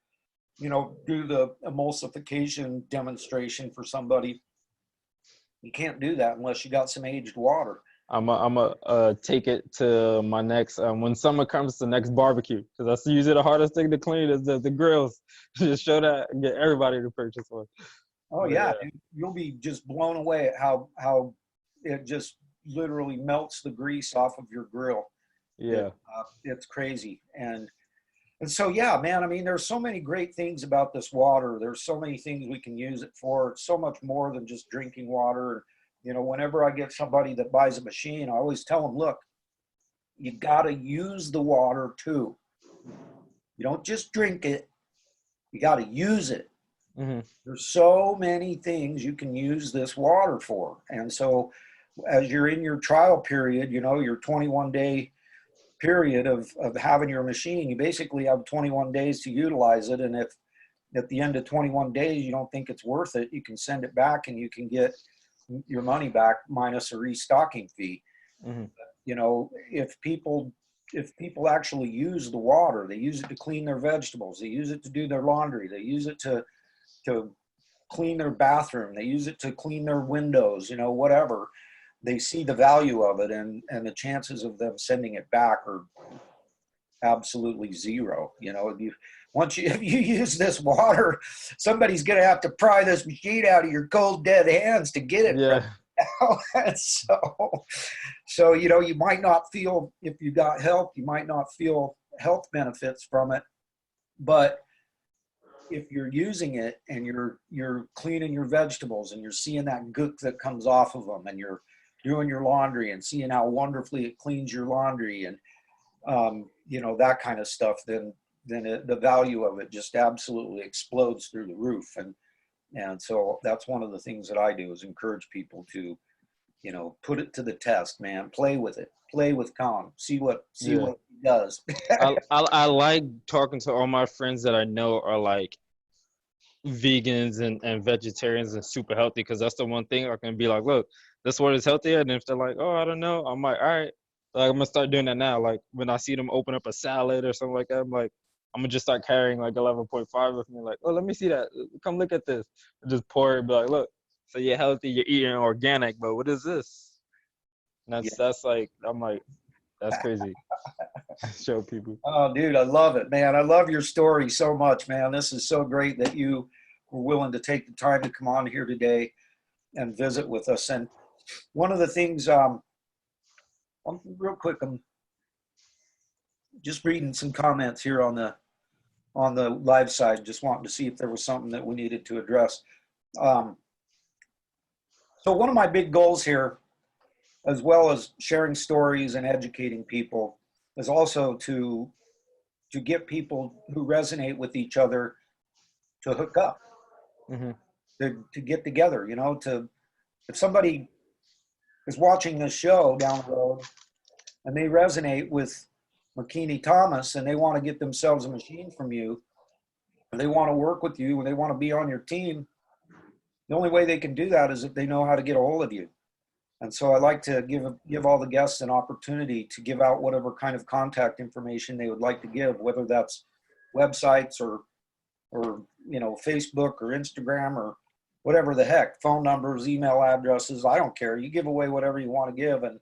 you know, do the emulsification demonstration for somebody. You can't do that unless you got some aged water. I'm a take it to my next when summer comes, the next barbecue, because that's usually the hardest thing to clean is the grills. Just show that and get everybody to purchase one. Oh yeah, you'll be just blown away at how it just literally melts the grease off of your grill. Yeah. It's crazy. And so, yeah, man, I mean, there's so many great things about this water. There's so many things we can use it for. It's so much more than just drinking water. You know, whenever I get somebody that buys a machine, I always tell them, look, you got to use the water too. You don't just drink it. You got to use it. There's so many things you can use this water for. And so as you're in your trial period, you know, your 21-day period of having your machine, you basically have 21 days to utilize it. And if at the end of 21 days you don't think it's worth it, you can send it back and you can get your money back minus a restocking fee. You know, if people actually use the water, they use it to clean their vegetables, they use it to do their laundry, they use it to clean their bathroom, they use it to clean their windows, you know, whatever. They see the value of it, and the chances of them sending it back are absolutely zero. You know, if you use this water, somebody's gonna have to pry this machine out of your cold dead hands to get it. Yeah. And so you know, you might not feel, if you got help, you might not feel health benefits from it, but if you're using it and you're cleaning your vegetables and you're seeing that gook that comes off of them, and you're doing your laundry and seeing how wonderfully it cleans your laundry, and you know, that kind of stuff, then the value of it just absolutely explodes through the roof. And so that's one of the things that I do, is encourage people to, you know, put it to the test, man. Play with it. Play with Kong. See what it does. I like talking to all my friends that I know are like vegans and vegetarians and super healthy, because that's the one thing I can be like, look, this one is healthier. And if they're like, oh, I don't know, I'm like, all right, like, I'm gonna start doing that now. Like when I see them open up a salad or something like that, I'm like, I'm gonna just start carrying like 11.5 with me. Like, oh, let me see that. Come look at this. Just pour it. Be like, look. So you're healthy. You're eating organic, but what is this? And that's like, I'm like, that's crazy. Show people. Oh, dude, I love it, man. I love your story so much, man. This is so great that you were willing to take the time to come on here today and visit with us. And one of the things, real quick, I'm just reading some comments here on the live side, just wanting to see if there was something that we needed to address. So one of my big goals here, as well as sharing stories and educating people, is also to get people who resonate with each other to hook up, to get together. You know, if somebody is watching this show down the road and they resonate with Makini Thomas and they want to get themselves a machine from you, and they want to work with you, and they want to be on your team, the only way they can do that is if they know how to get a hold of you. And so I like to give all the guests an opportunity to give out whatever kind of contact information they would like to give, whether that's websites or you know, Facebook or Instagram or whatever the heck, phone numbers, email addresses. I don't care. You give away whatever you want to give, and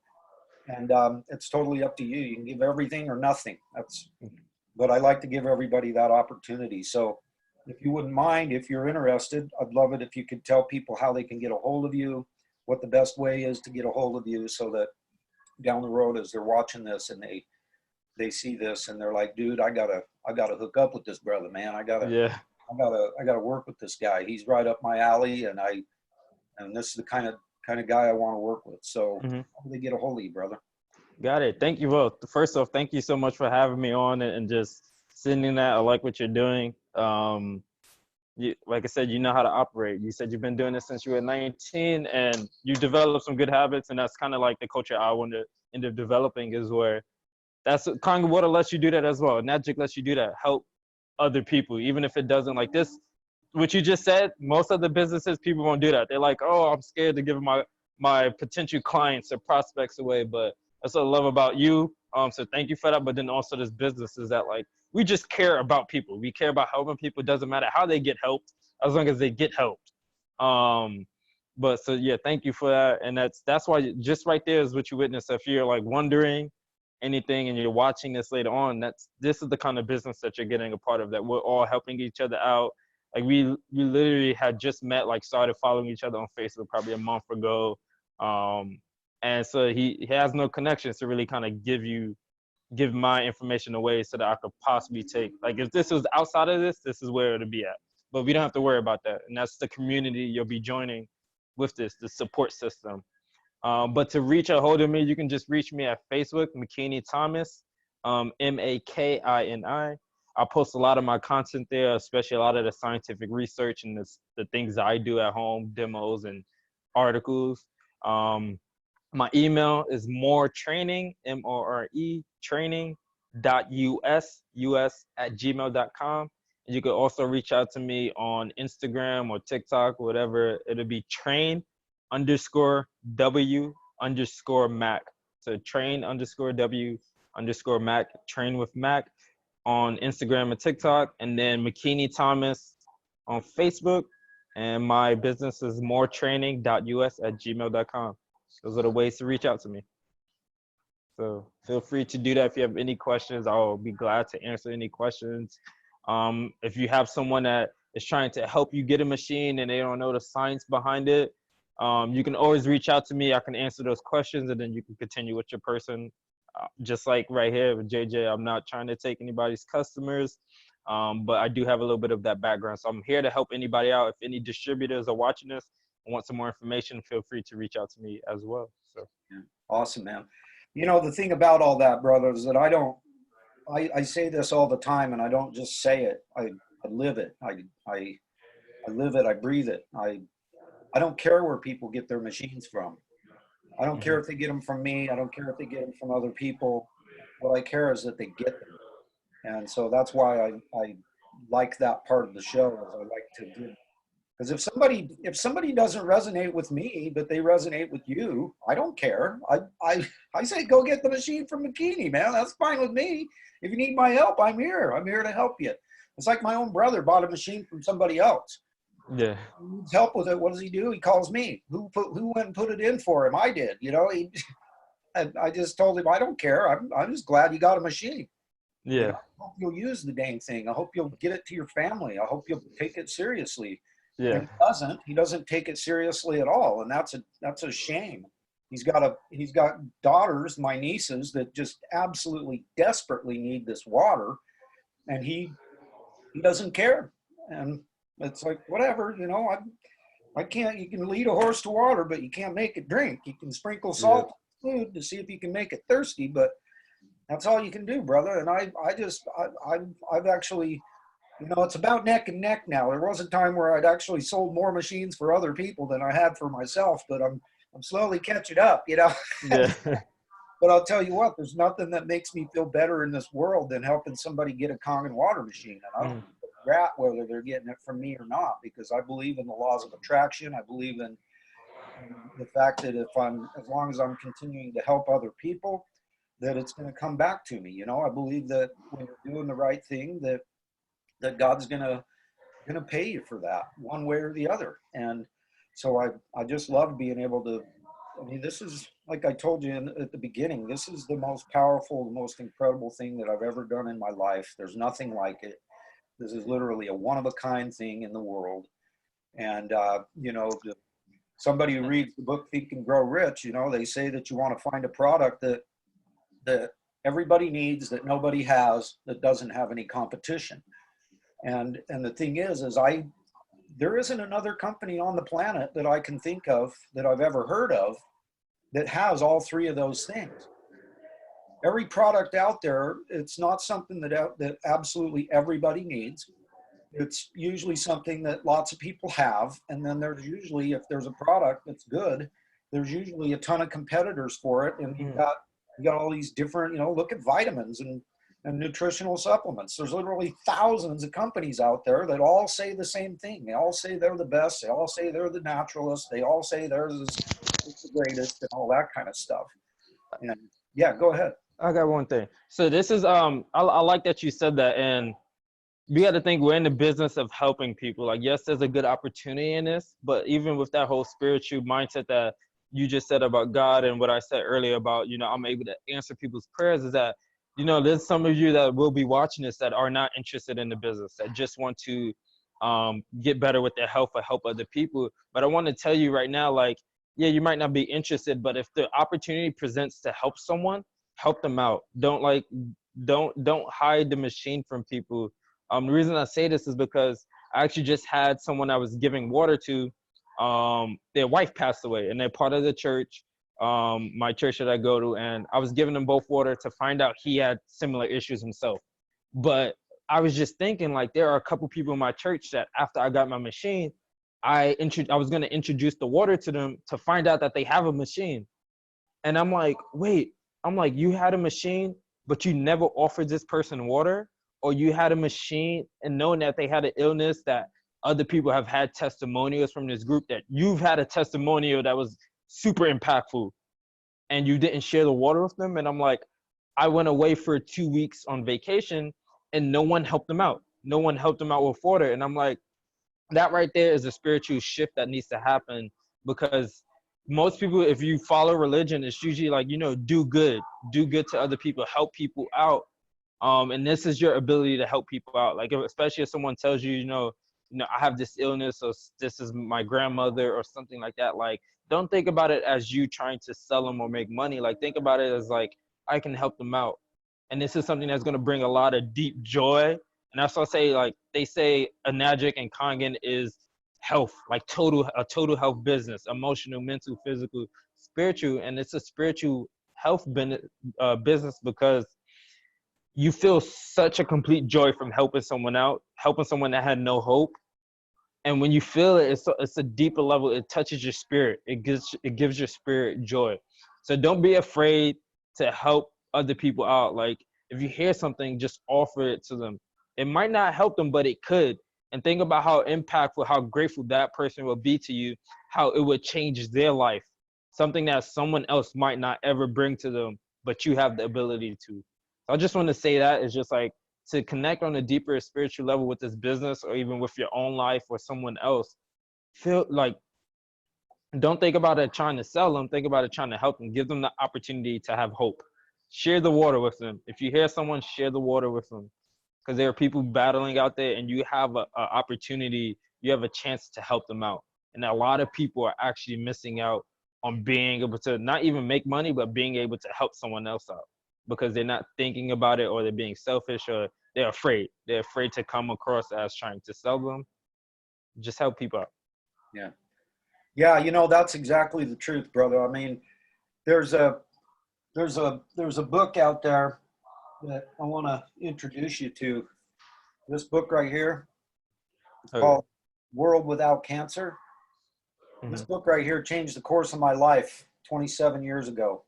it's totally up to you. You can give everything or nothing. But I like to give everybody that opportunity. So if you wouldn't mind, if you're interested, I'd love it if you could tell people how they can get a hold of you, what the best way is to get a hold of you, so that down the road as they're watching this and they see this and they're like, dude, I gotta hook up with this brother, man. I gotta Yeah. work with this guy. He's right up my alley, and this is the kind of guy I want to work with. So Hmm. how do they get a hold of you, brother? Got it. Thank you both. First off, thank you so much for having me on and just sending that. I like what you're doing. Like I said, you know how to operate. You said you've been doing this since you were 19, and you developed some good habits, and that's kind of like the culture I want to end up developing, is where that's kind of what lets you do that as well. Magic lets you do that, help other people, even if it doesn't like this. What you just said, most of the businesses, people won't do that. They're like, oh, I'm scared to give my potential clients or prospects away. But that's what I love about you. So thank you for that. But then also this business is that like we just care about people. We care about helping people. It doesn't matter how they get helped, as long as they get helped. But so yeah, thank you for that. And that's why just right there is what you witness. If you're like wondering anything and you're watching this later on, this is the kind of business that you're getting a part of, that we're all helping each other out. Like we literally had just met, like started following each other on Facebook probably a month ago. And so he has no connections to really kind of give my information away so that I could possibly take, like if this was outside of this is where it'll be at. But we don't have to worry about that. And that's the community you'll be joining with the support system. But to reach a hold of me, you can just reach me at Facebook, Makini Thomas, Makini. I post a lot of my content there, especially a lot of the scientific research and the things I do at home, demos and articles. My email is moretraining, MORE, training.us at you can also reach out to me on Instagram or TikTok, whatever. It'll be train_W_Mac. So train_W_Mac, train with Mac on Instagram and TikTok. And then Makini Thomas on Facebook. And my business is moretraining.us@gmail.com. Those are the ways to reach out to me. So feel free to do that. If you have any questions, I'll be glad to answer any questions. If you have someone that is trying to help you get a machine and they don't know the science behind it, you can always reach out to me. I can answer those questions, and then you can continue with your person. Just like right here with JJ, I'm not trying to take anybody's customers, but I do have a little bit of that background. So I'm here to help anybody out. If any distributors are watching this and want some more information, feel free to reach out to me as well. So Yeah. Awesome, man. You know, the thing about all that, brother, is that I say this all the time, and I don't just say it. I live it. I live it. I breathe it. I don't care where people get their machines from. I don't care if they get them from me. I don't care if they get them from other people. What I care is that they get them. And so that's why I like that part of the show, is I like to give. Because if somebody doesn't resonate with me, but they resonate with you, I don't care. I say go get the machine from Makini, man. That's fine with me. If you need my help, I'm here. I'm here to help you. It's like my own brother bought a machine from somebody else. yeah, He needs help with it. What does he do? He calls me. Who went and put it in for him? I did. You know, I just told him I don't care. I'm just glad he got a machine. You know, yeah, I hope you'll use the dang thing. I hope you'll get it to your family. I hope you'll take it seriously. yeah, And he doesn't take it seriously at all, and that's a shame. He's got daughters, my nieces, that just absolutely desperately need this water, and he doesn't care. And it's like, whatever, you know, I can't. You can lead a horse to water, but you can't make it drink. You can sprinkle yeah, salt in food to see if you can make it thirsty, but that's all you can do, brother. And I've actually, you know, it's about neck and neck now. There was a time where I'd actually sold more machines for other people than I had for myself, but I'm slowly catching up, you know. yeah, But I'll tell you what, there's nothing that makes me feel better in this world than helping somebody get a Kangen water machine. And I don't give a rat whether they're getting it from me or not, because I believe in the laws of attraction. I believe in the fact that as long as I'm continuing to help other people, that it's going to come back to me. You know, I believe that when you're doing the right thing, that God's gonna pay you for that one way or the other. And so I just love being able to. I mean, this is, like I told you at the beginning, this is the most powerful, the most incredible thing that I've ever done in my life. There's nothing like it. This is literally a one of a kind thing in the world. And you know, somebody who reads the book Think and Grow Rich, you know, they say that you want to find a product that everybody needs, that nobody has, that doesn't have any competition. And the thing is there isn't another company on the planet that I can think of that I've ever heard of that has all three of those things. Every product out there, it's not something that absolutely everybody needs. It's usually something that lots of people have. And then there's usually, if there's a product that's good, there's usually a ton of competitors for it. And you got all these different, you know, look at vitamins and nutritional supplements. There's literally thousands of companies out there that all say the same thing. They all say they're the best. They all say they're the naturalists. They all say theirs is the greatest and all that kind of stuff. And yeah, go ahead. I got one thing. So this is I like that you said that, and we got to think we're in the business of helping people. Like, yes, there's a good opportunity in this, but even with that whole spiritual mindset that you just said about God and what I said earlier about, you know, I'm able to answer people's prayers, is that, you know, there's some of you that will be watching this that are not interested in the business, that just want to get better with their health or help other people. But I want to tell you right now, like, yeah, you might not be interested, but if the opportunity presents to help someone, help them out. Don't hide the machine from people. The reason I say this is because I actually just had someone I was giving water to, their wife passed away, and they're part of the church, my church that I go to, and I was giving them both water to find out he had similar issues himself. But I was just thinking, like, there are a couple people in my church that after I got my machine, I was going to introduce the water to them to find out that they have a machine. And I'm like, wait, you had a machine, but you never offered this person water? Or you had a machine and knowing that they had an illness, that other people have had testimonials from this group, that you've had a testimonial that was super impactful, and you didn't share the water with them? And I'm like, I went away for 2 weeks on vacation and no one helped them out. No one helped them out with water. And I'm like, that right there is a spiritual shift that needs to happen, because most people, if you follow religion, it's usually like, you know, do good to other people, help people out. And this is your ability to help people out. Like, especially if someone tells you, you know, I have this illness, or this is my grandmother or something like that. Like, don't think about it as you trying to sell them or make money. Like, think about it as like, I can help them out. And this is something that's going to bring a lot of deep joy. And that's why I say, like, they say Enagic and Kangen is health, like a total health business, emotional, mental, physical, spiritual. And it's a spiritual health business, because you feel such a complete joy from helping someone out, helping someone that had no hope. And when you feel it, it's a deeper level. It touches your spirit. It gives your spirit joy. So don't be afraid to help other people out. Like, if you hear something, just offer it to them. It might not help them, but it could. And think about how impactful, how grateful that person will be to you, how it would change their life. Something that someone else might not ever bring to them, but you have the ability to. So I just want to say that it's just like, to connect on a deeper spiritual level with this business, or even with your own life or someone else. Feel like, don't think about it trying to sell them. Think about it trying to help them. Give them the opportunity to have hope. Share the water with them. If you hear someone, share the water with them, because there are people battling out there, and you have a opportunity. You have a chance to help them out. And a lot of people are actually missing out on being able to not even make money, but being able to help someone else out, because they're not thinking about it, or they're being selfish, or they're afraid. They're afraid to come across as trying to sell them. Just help people out. Yeah. Yeah, you know, that's exactly the truth, brother. I mean, there's a book out there that I want to introduce you to. This book right here, it's called World Without Cancer. This book right here changed the course of my life 27 years ago.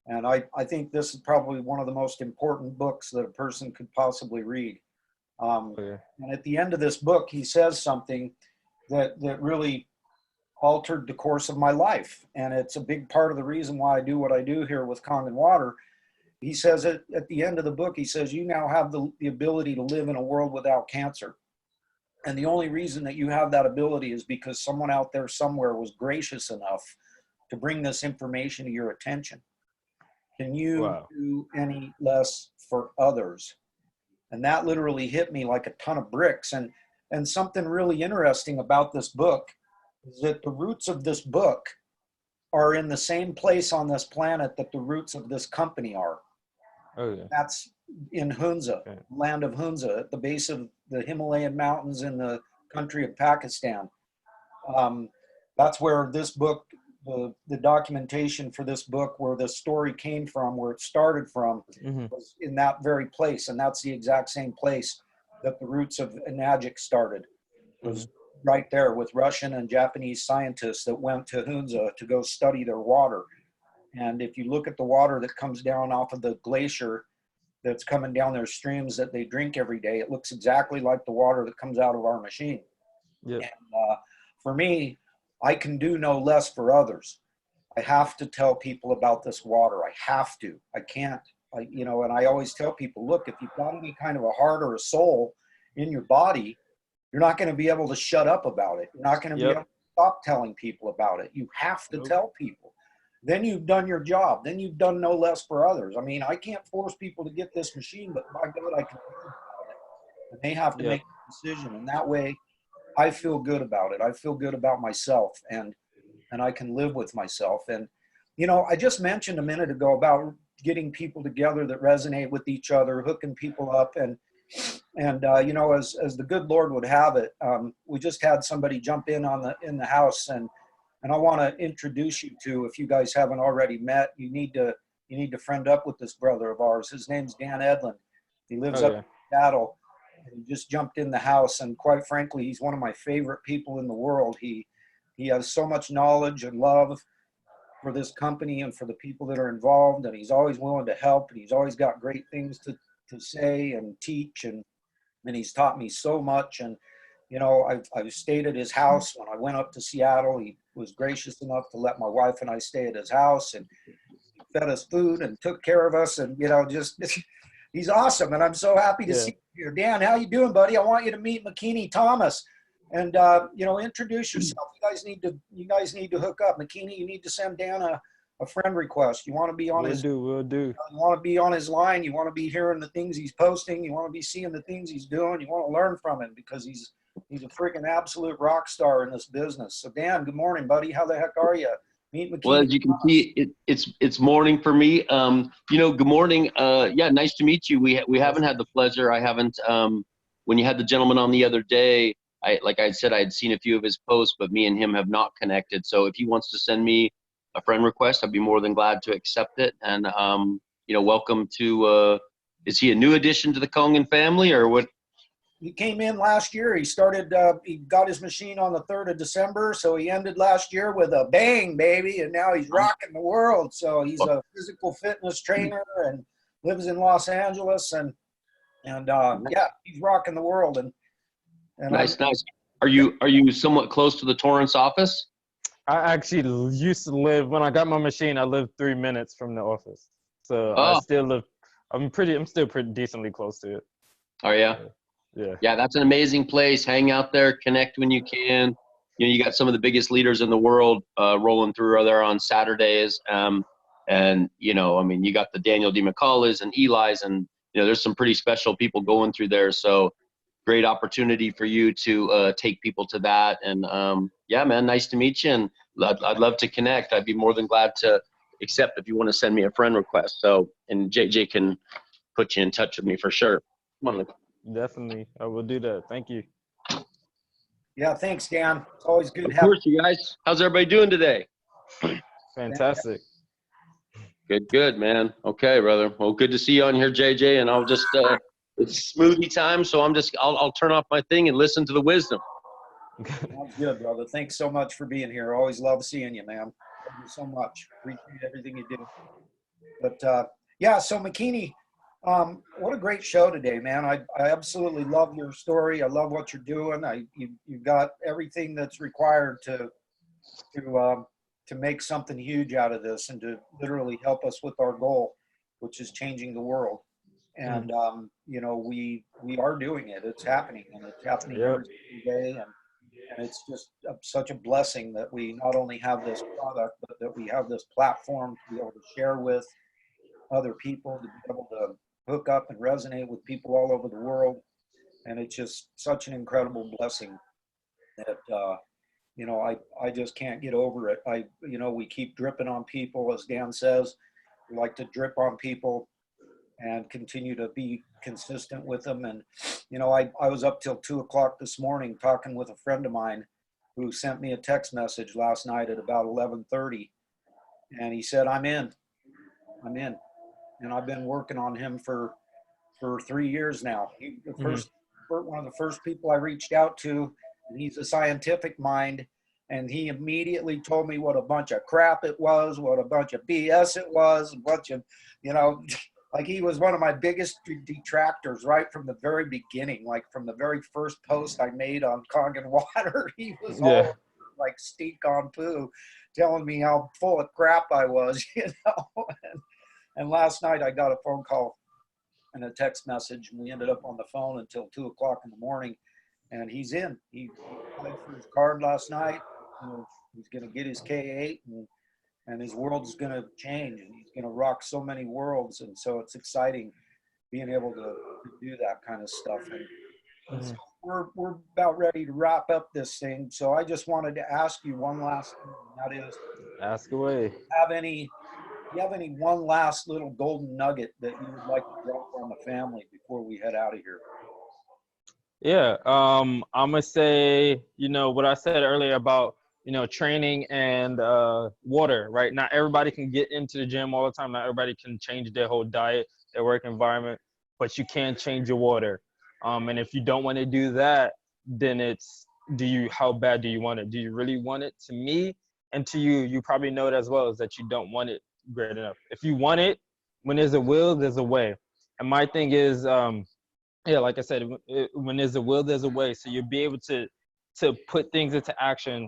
And I think this is probably one of the most important books that a person could possibly read. And at the end of this book, he says something that really altered the course of my life. And it's a big part of the reason why I do what I do here with Kangen Water. He says at the end of the book, he says, you now have the ability to live in a world without cancer. And the only reason that you have that ability is because someone out there somewhere was gracious enough to bring this information to your attention. Can you do any less for others? And that literally hit me like a ton of bricks. And something really interesting about this book is that the roots of this book are in the same place on this planet that the roots of this company are. Oh yeah. That's in Hunza, Okay. land of Hunza, at the base of the Himalayan mountains in the country of Pakistan. That's where this book, the documentation for this book, where the story came from, where it started from, Hmm. was in that very place. And that's the exact same place that the roots of Enagic started, was right there with Russian and Japanese scientists that went to Hunza to go study their water. And if you look at the water that comes down off of the glacier that's coming down their streams that they drink every day, it looks exactly like the water that comes out of our machine. Yep. And for me, I can do no less for others. I have to tell people about this water. I have to. I can't. And I always tell people, look, if you've got any kind of a heart or a soul in your body, you're not going to be able to shut up about it. You're not going to be Yep. able to stop telling people about it. You have to Nope. tell people. Then you've done your job. Then you've done no less for others. I mean, I can't force people to get this machine, but by God, I can do about it. And they have to Yep. make a decision. And that way, I feel good about it. I feel good about myself, and I can live with myself. And I just mentioned a minute ago about getting people together that resonate with each other, hooking people up, and as the good Lord would have it, we just had somebody jump in the house, and I want to introduce you to, if you guys haven't already met, you need to friend up with this brother of ours. His name's Dan Edlund. He lives Oh up yeah. in Seattle. He just jumped in the house, and quite frankly, he's one of my favorite people in the world. He has so much knowledge and love for this company and for the people that are involved, and he's always willing to help, and he's always got great things to say and teach, and he's taught me so much. And I've stayed at his house when I went up to Seattle. He was gracious enough to let my wife and I stay at his house, and he fed us food and took care of us, and just he's awesome, and I'm so happy to Yeah. see you here. Dan, how you doing, buddy? I want you to meet Makini Thomas, and introduce yourself. You guys need to hook up. Makini, you need to send Dan a friend request. You want to be on We'll his do. We'll do. you want to be on his line. You want to be hearing the things he's posting. You want to be seeing the things he's doing. You want to learn from him, because he's a freaking absolute rock star in this business. So Dan, good morning, buddy. How the heck are you? Meet Makini. Well, as you can see, it's morning for me. Good morning. Yeah, nice to meet you. We haven't had the pleasure. I haven't. When you had the gentleman on the other day, like I said, I had seen a few of his posts, but me and him have not connected. So if he wants to send me a friend request, I'd be more than glad to accept it. And welcome to. Is he a new addition to the Kongan family, or what? He came in last year. He started. He got his machine on the 3rd of December, so he ended last year with a bang, baby, and now he's rocking the world. So he's a physical fitness trainer and lives in Los Angeles, and yeah, he's rocking the world. And Nice. Are you somewhat close to the Torrance office? I actually used to live, when I got my machine, I lived 3 minutes from the office. So I still live, I'm still pretty decently close to it. Oh yeah. Yeah. Yeah, that's an amazing place. Hang out there, connect when you can. You got some of the biggest leaders in the world rolling through there on Saturdays. You got the Daniel D. McCauley's and Eli's, and there's some pretty special people going through there. So great opportunity for you to take people to that. And yeah, man, nice to meet you. And I'd love to connect. I'd be more than glad to accept if you want to send me a friend request. So, and JJ can put you in touch with me for sure. Come on. Definitely. I will do that. Thank you. yeah, thanks, Dan. It's always good Of having. course, you guys. How's everybody doing today? Fantastic. Good, man. Okay, brother. Well, good to see you on here, JJ. And I'll just it's smoothie time, so I'll turn off my thing and listen to the wisdom. Sounds good, brother. Thanks so much for being here. Always love seeing you, man. Thank you so much. Appreciate everything you do. But yeah, so Makini, what a great show today, man. I absolutely love your story. I love what you're doing. You've got everything that's required to make something huge out of this, and to literally help us with our goal, which is changing the world. And we are doing it. It's happening, and it's happening every single day. And it's just such a blessing that we not only have this product, but that we have this platform to be able to share with other people, to be able to hook up and resonate with people all over the world. And it's just such an incredible blessing that you know, I just can't get over it. You know, we keep dripping on people, as Dan says. We like to drip on people and continue to be consistent with them. And, you know, I was up till 2 o'clock this morning talking with a friend of mine who sent me a text message last night at about 11:30. And he said, I'm in. And I've been working on him for 3 years now. One of the first people I reached out to, and he's a scientific mind, and he immediately told me what a bunch of crap it was, what a bunch of BS it was, a bunch of, you know, like he was one of my biggest detractors right from the very beginning, like from the very first post I made on Kangen water. He was all like steak on poo, telling me how full of crap I was, you know. And last night I got a phone call and a text message, and we ended up on the phone until 2 o'clock in the morning. And he's in. He applied for his card last night. You know, he's going to get his K-8, and his world's going to change, and he's going to rock so many worlds. And so it's exciting being able to do that kind of stuff. And so we're about ready to wrap up this thing. So I just wanted to ask you one last thing, and that is, Ask away. do you have any one last little golden nugget that you would like to drop on the family before we head out of here? Yeah, I'm gonna say, you know, what I said earlier about, you know, training and water, right? Not everybody can get into the gym all the time. Not everybody can change their whole diet, their work environment, but you can change your water. And if you don't want to do that, then it's, how bad do you want it? Do you really want it? To me and to you, you probably know it as well, is that you don't want it great enough. If you want it, when there's a will, there's a way. And my thing is, yeah, like I said, when there's a will, there's a way. So you'll be able to put things into action.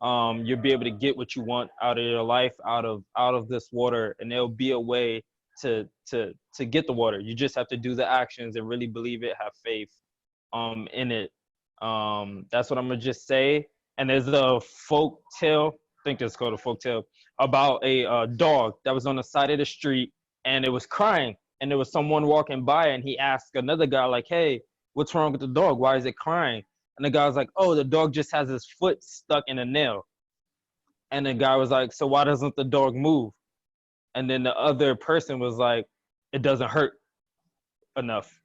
You'll be able to get what you want out of your life, out of this water, and there'll be a way to get the water. You just have to do the actions and really believe it, have faith in it. That's what I'm gonna just say. And there's a folk tale, I think it's called a folk tale, about a dog that was on the side of the street, and it was crying. And there was someone walking by, and he asked another guy, like, hey, what's wrong with the dog? Why is it crying? And the guy was like, oh, the dog just has his foot stuck in a nail. And the guy was like, so why doesn't the dog move? And then the other person was like, it doesn't hurt enough.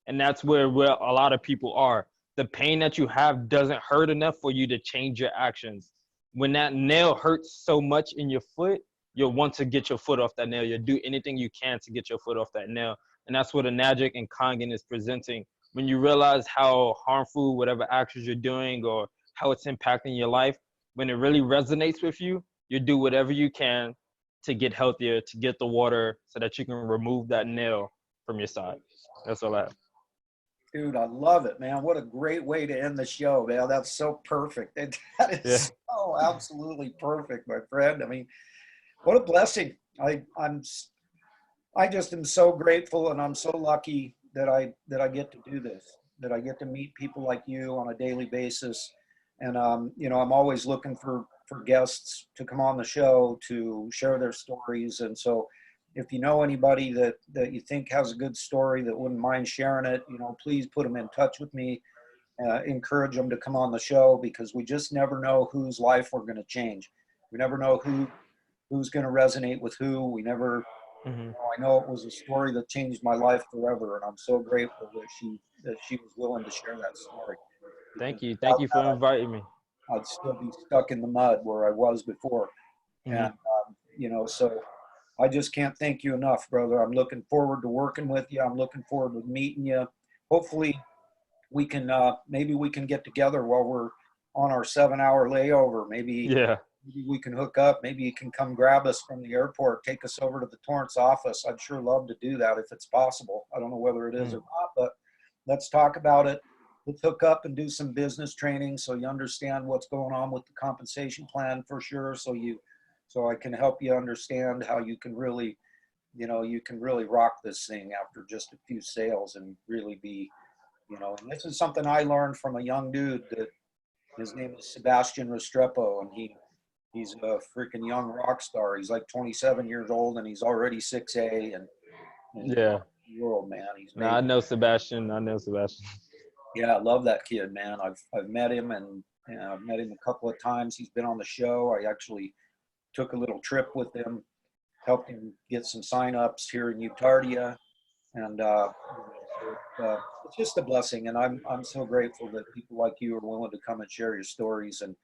And that's where a lot of people are. The pain that you have doesn't hurt enough for you to change your actions. When that nail hurts so much in your foot, you'll want to get your foot off that nail. You'll do anything you can to get your foot off that nail. And that's what Enagic and Kangen is presenting. When you realize how harmful whatever actions you're doing or how it's impacting your life, when it really resonates with you, you do whatever you can to get healthier, to get the water so that you can remove that nail from your side. That's all I have. Dude, I love it, man. What a great way to end the show, man. That's so perfect. That is so absolutely perfect, my friend. I mean, what a blessing. I just am so grateful, and I'm so lucky that I get to do this, that I get to meet people like you on a daily basis. And you know, I'm always looking for guests to come on the show to share their stories. And so if you know anybody that you think has a good story that wouldn't mind sharing it, you know, please put them in touch with me. Encourage them to come on the show, because we just never know whose life we're going to change. We never know who's going to resonate with who. We never, you know, I know it was a story that changed my life forever, and I'm so grateful that she was willing to share that story. Thank you for inviting me. I'd still be stuck in the mud where I was before. And, you know, so I just can't thank you enough, brother. I'm looking forward to working with you. I'm looking forward to meeting you. Hopefully we can, maybe we can get together while we're on our 7-hour layover. Maybe we can hook up. Maybe you can come grab us from the airport, take us over to the Torrance office. I'd sure love to do that if it's possible. I don't know whether it is or not, but let's talk about it. Let's hook up and do some business training so you understand what's going on with the compensation plan for sure. So I can help you understand how you can really, you know, you can really rock this thing after just a few sales and really be, you know, and this is something I learned from a young dude that his name is Sebastian Restrepo, and he's a freaking young rock star. He's like 27 years old and he's already 6A and Yeah. World, man. I know Sebastian. Yeah, I love that kid, man. I've met him, and and I've met him a couple of times. He's been on the show. I actually took a little trip with him, helped him get some signups here in Utardia, and it's just a blessing. And I'm so grateful that people like you are willing to come and share your stories, and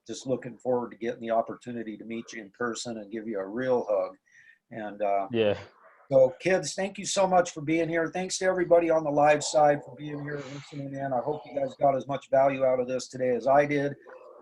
just looking forward to getting the opportunity to meet you in person and give you a real hug. And Yeah. so kids, thank you so much for being here. Thanks to everybody on the live side for being here and listening in. I hope you guys got as much value out of this today as I did.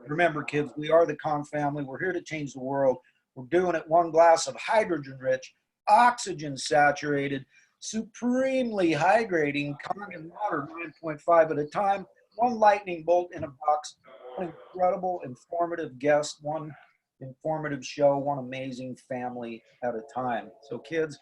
Remember, kids, we are the Kong family. We're here to change the world. We're doing it one glass of hydrogen-rich, oxygen-saturated, supremely hydrating Kong and water 9.5 at a time. One lightning bolt in a box. One incredible, informative guest. One informative show. One amazing family at a time. So, kids,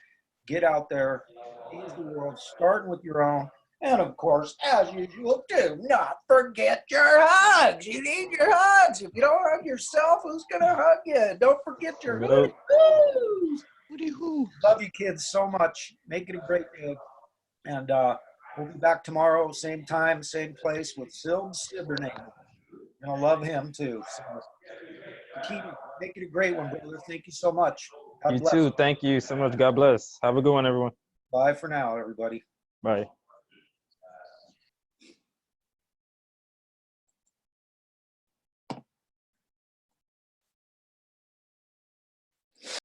get out there, change the world, starting with your own. And of course, as usual, do not forget your hugs. You need your hugs. If you don't hug yourself, who's going to hug you? Don't forget your Nope. hooty-hoos. Hooty-hoo. Love you kids so much. Make it a great day. And we'll be back tomorrow, same time, same place with Silv Sibername. And I love him too. So, Makini, make it a great one, brother. Thank you so much. God You bless. too. Thank you so much. God bless. Have a good one, everyone. Bye for now, everybody. Bye.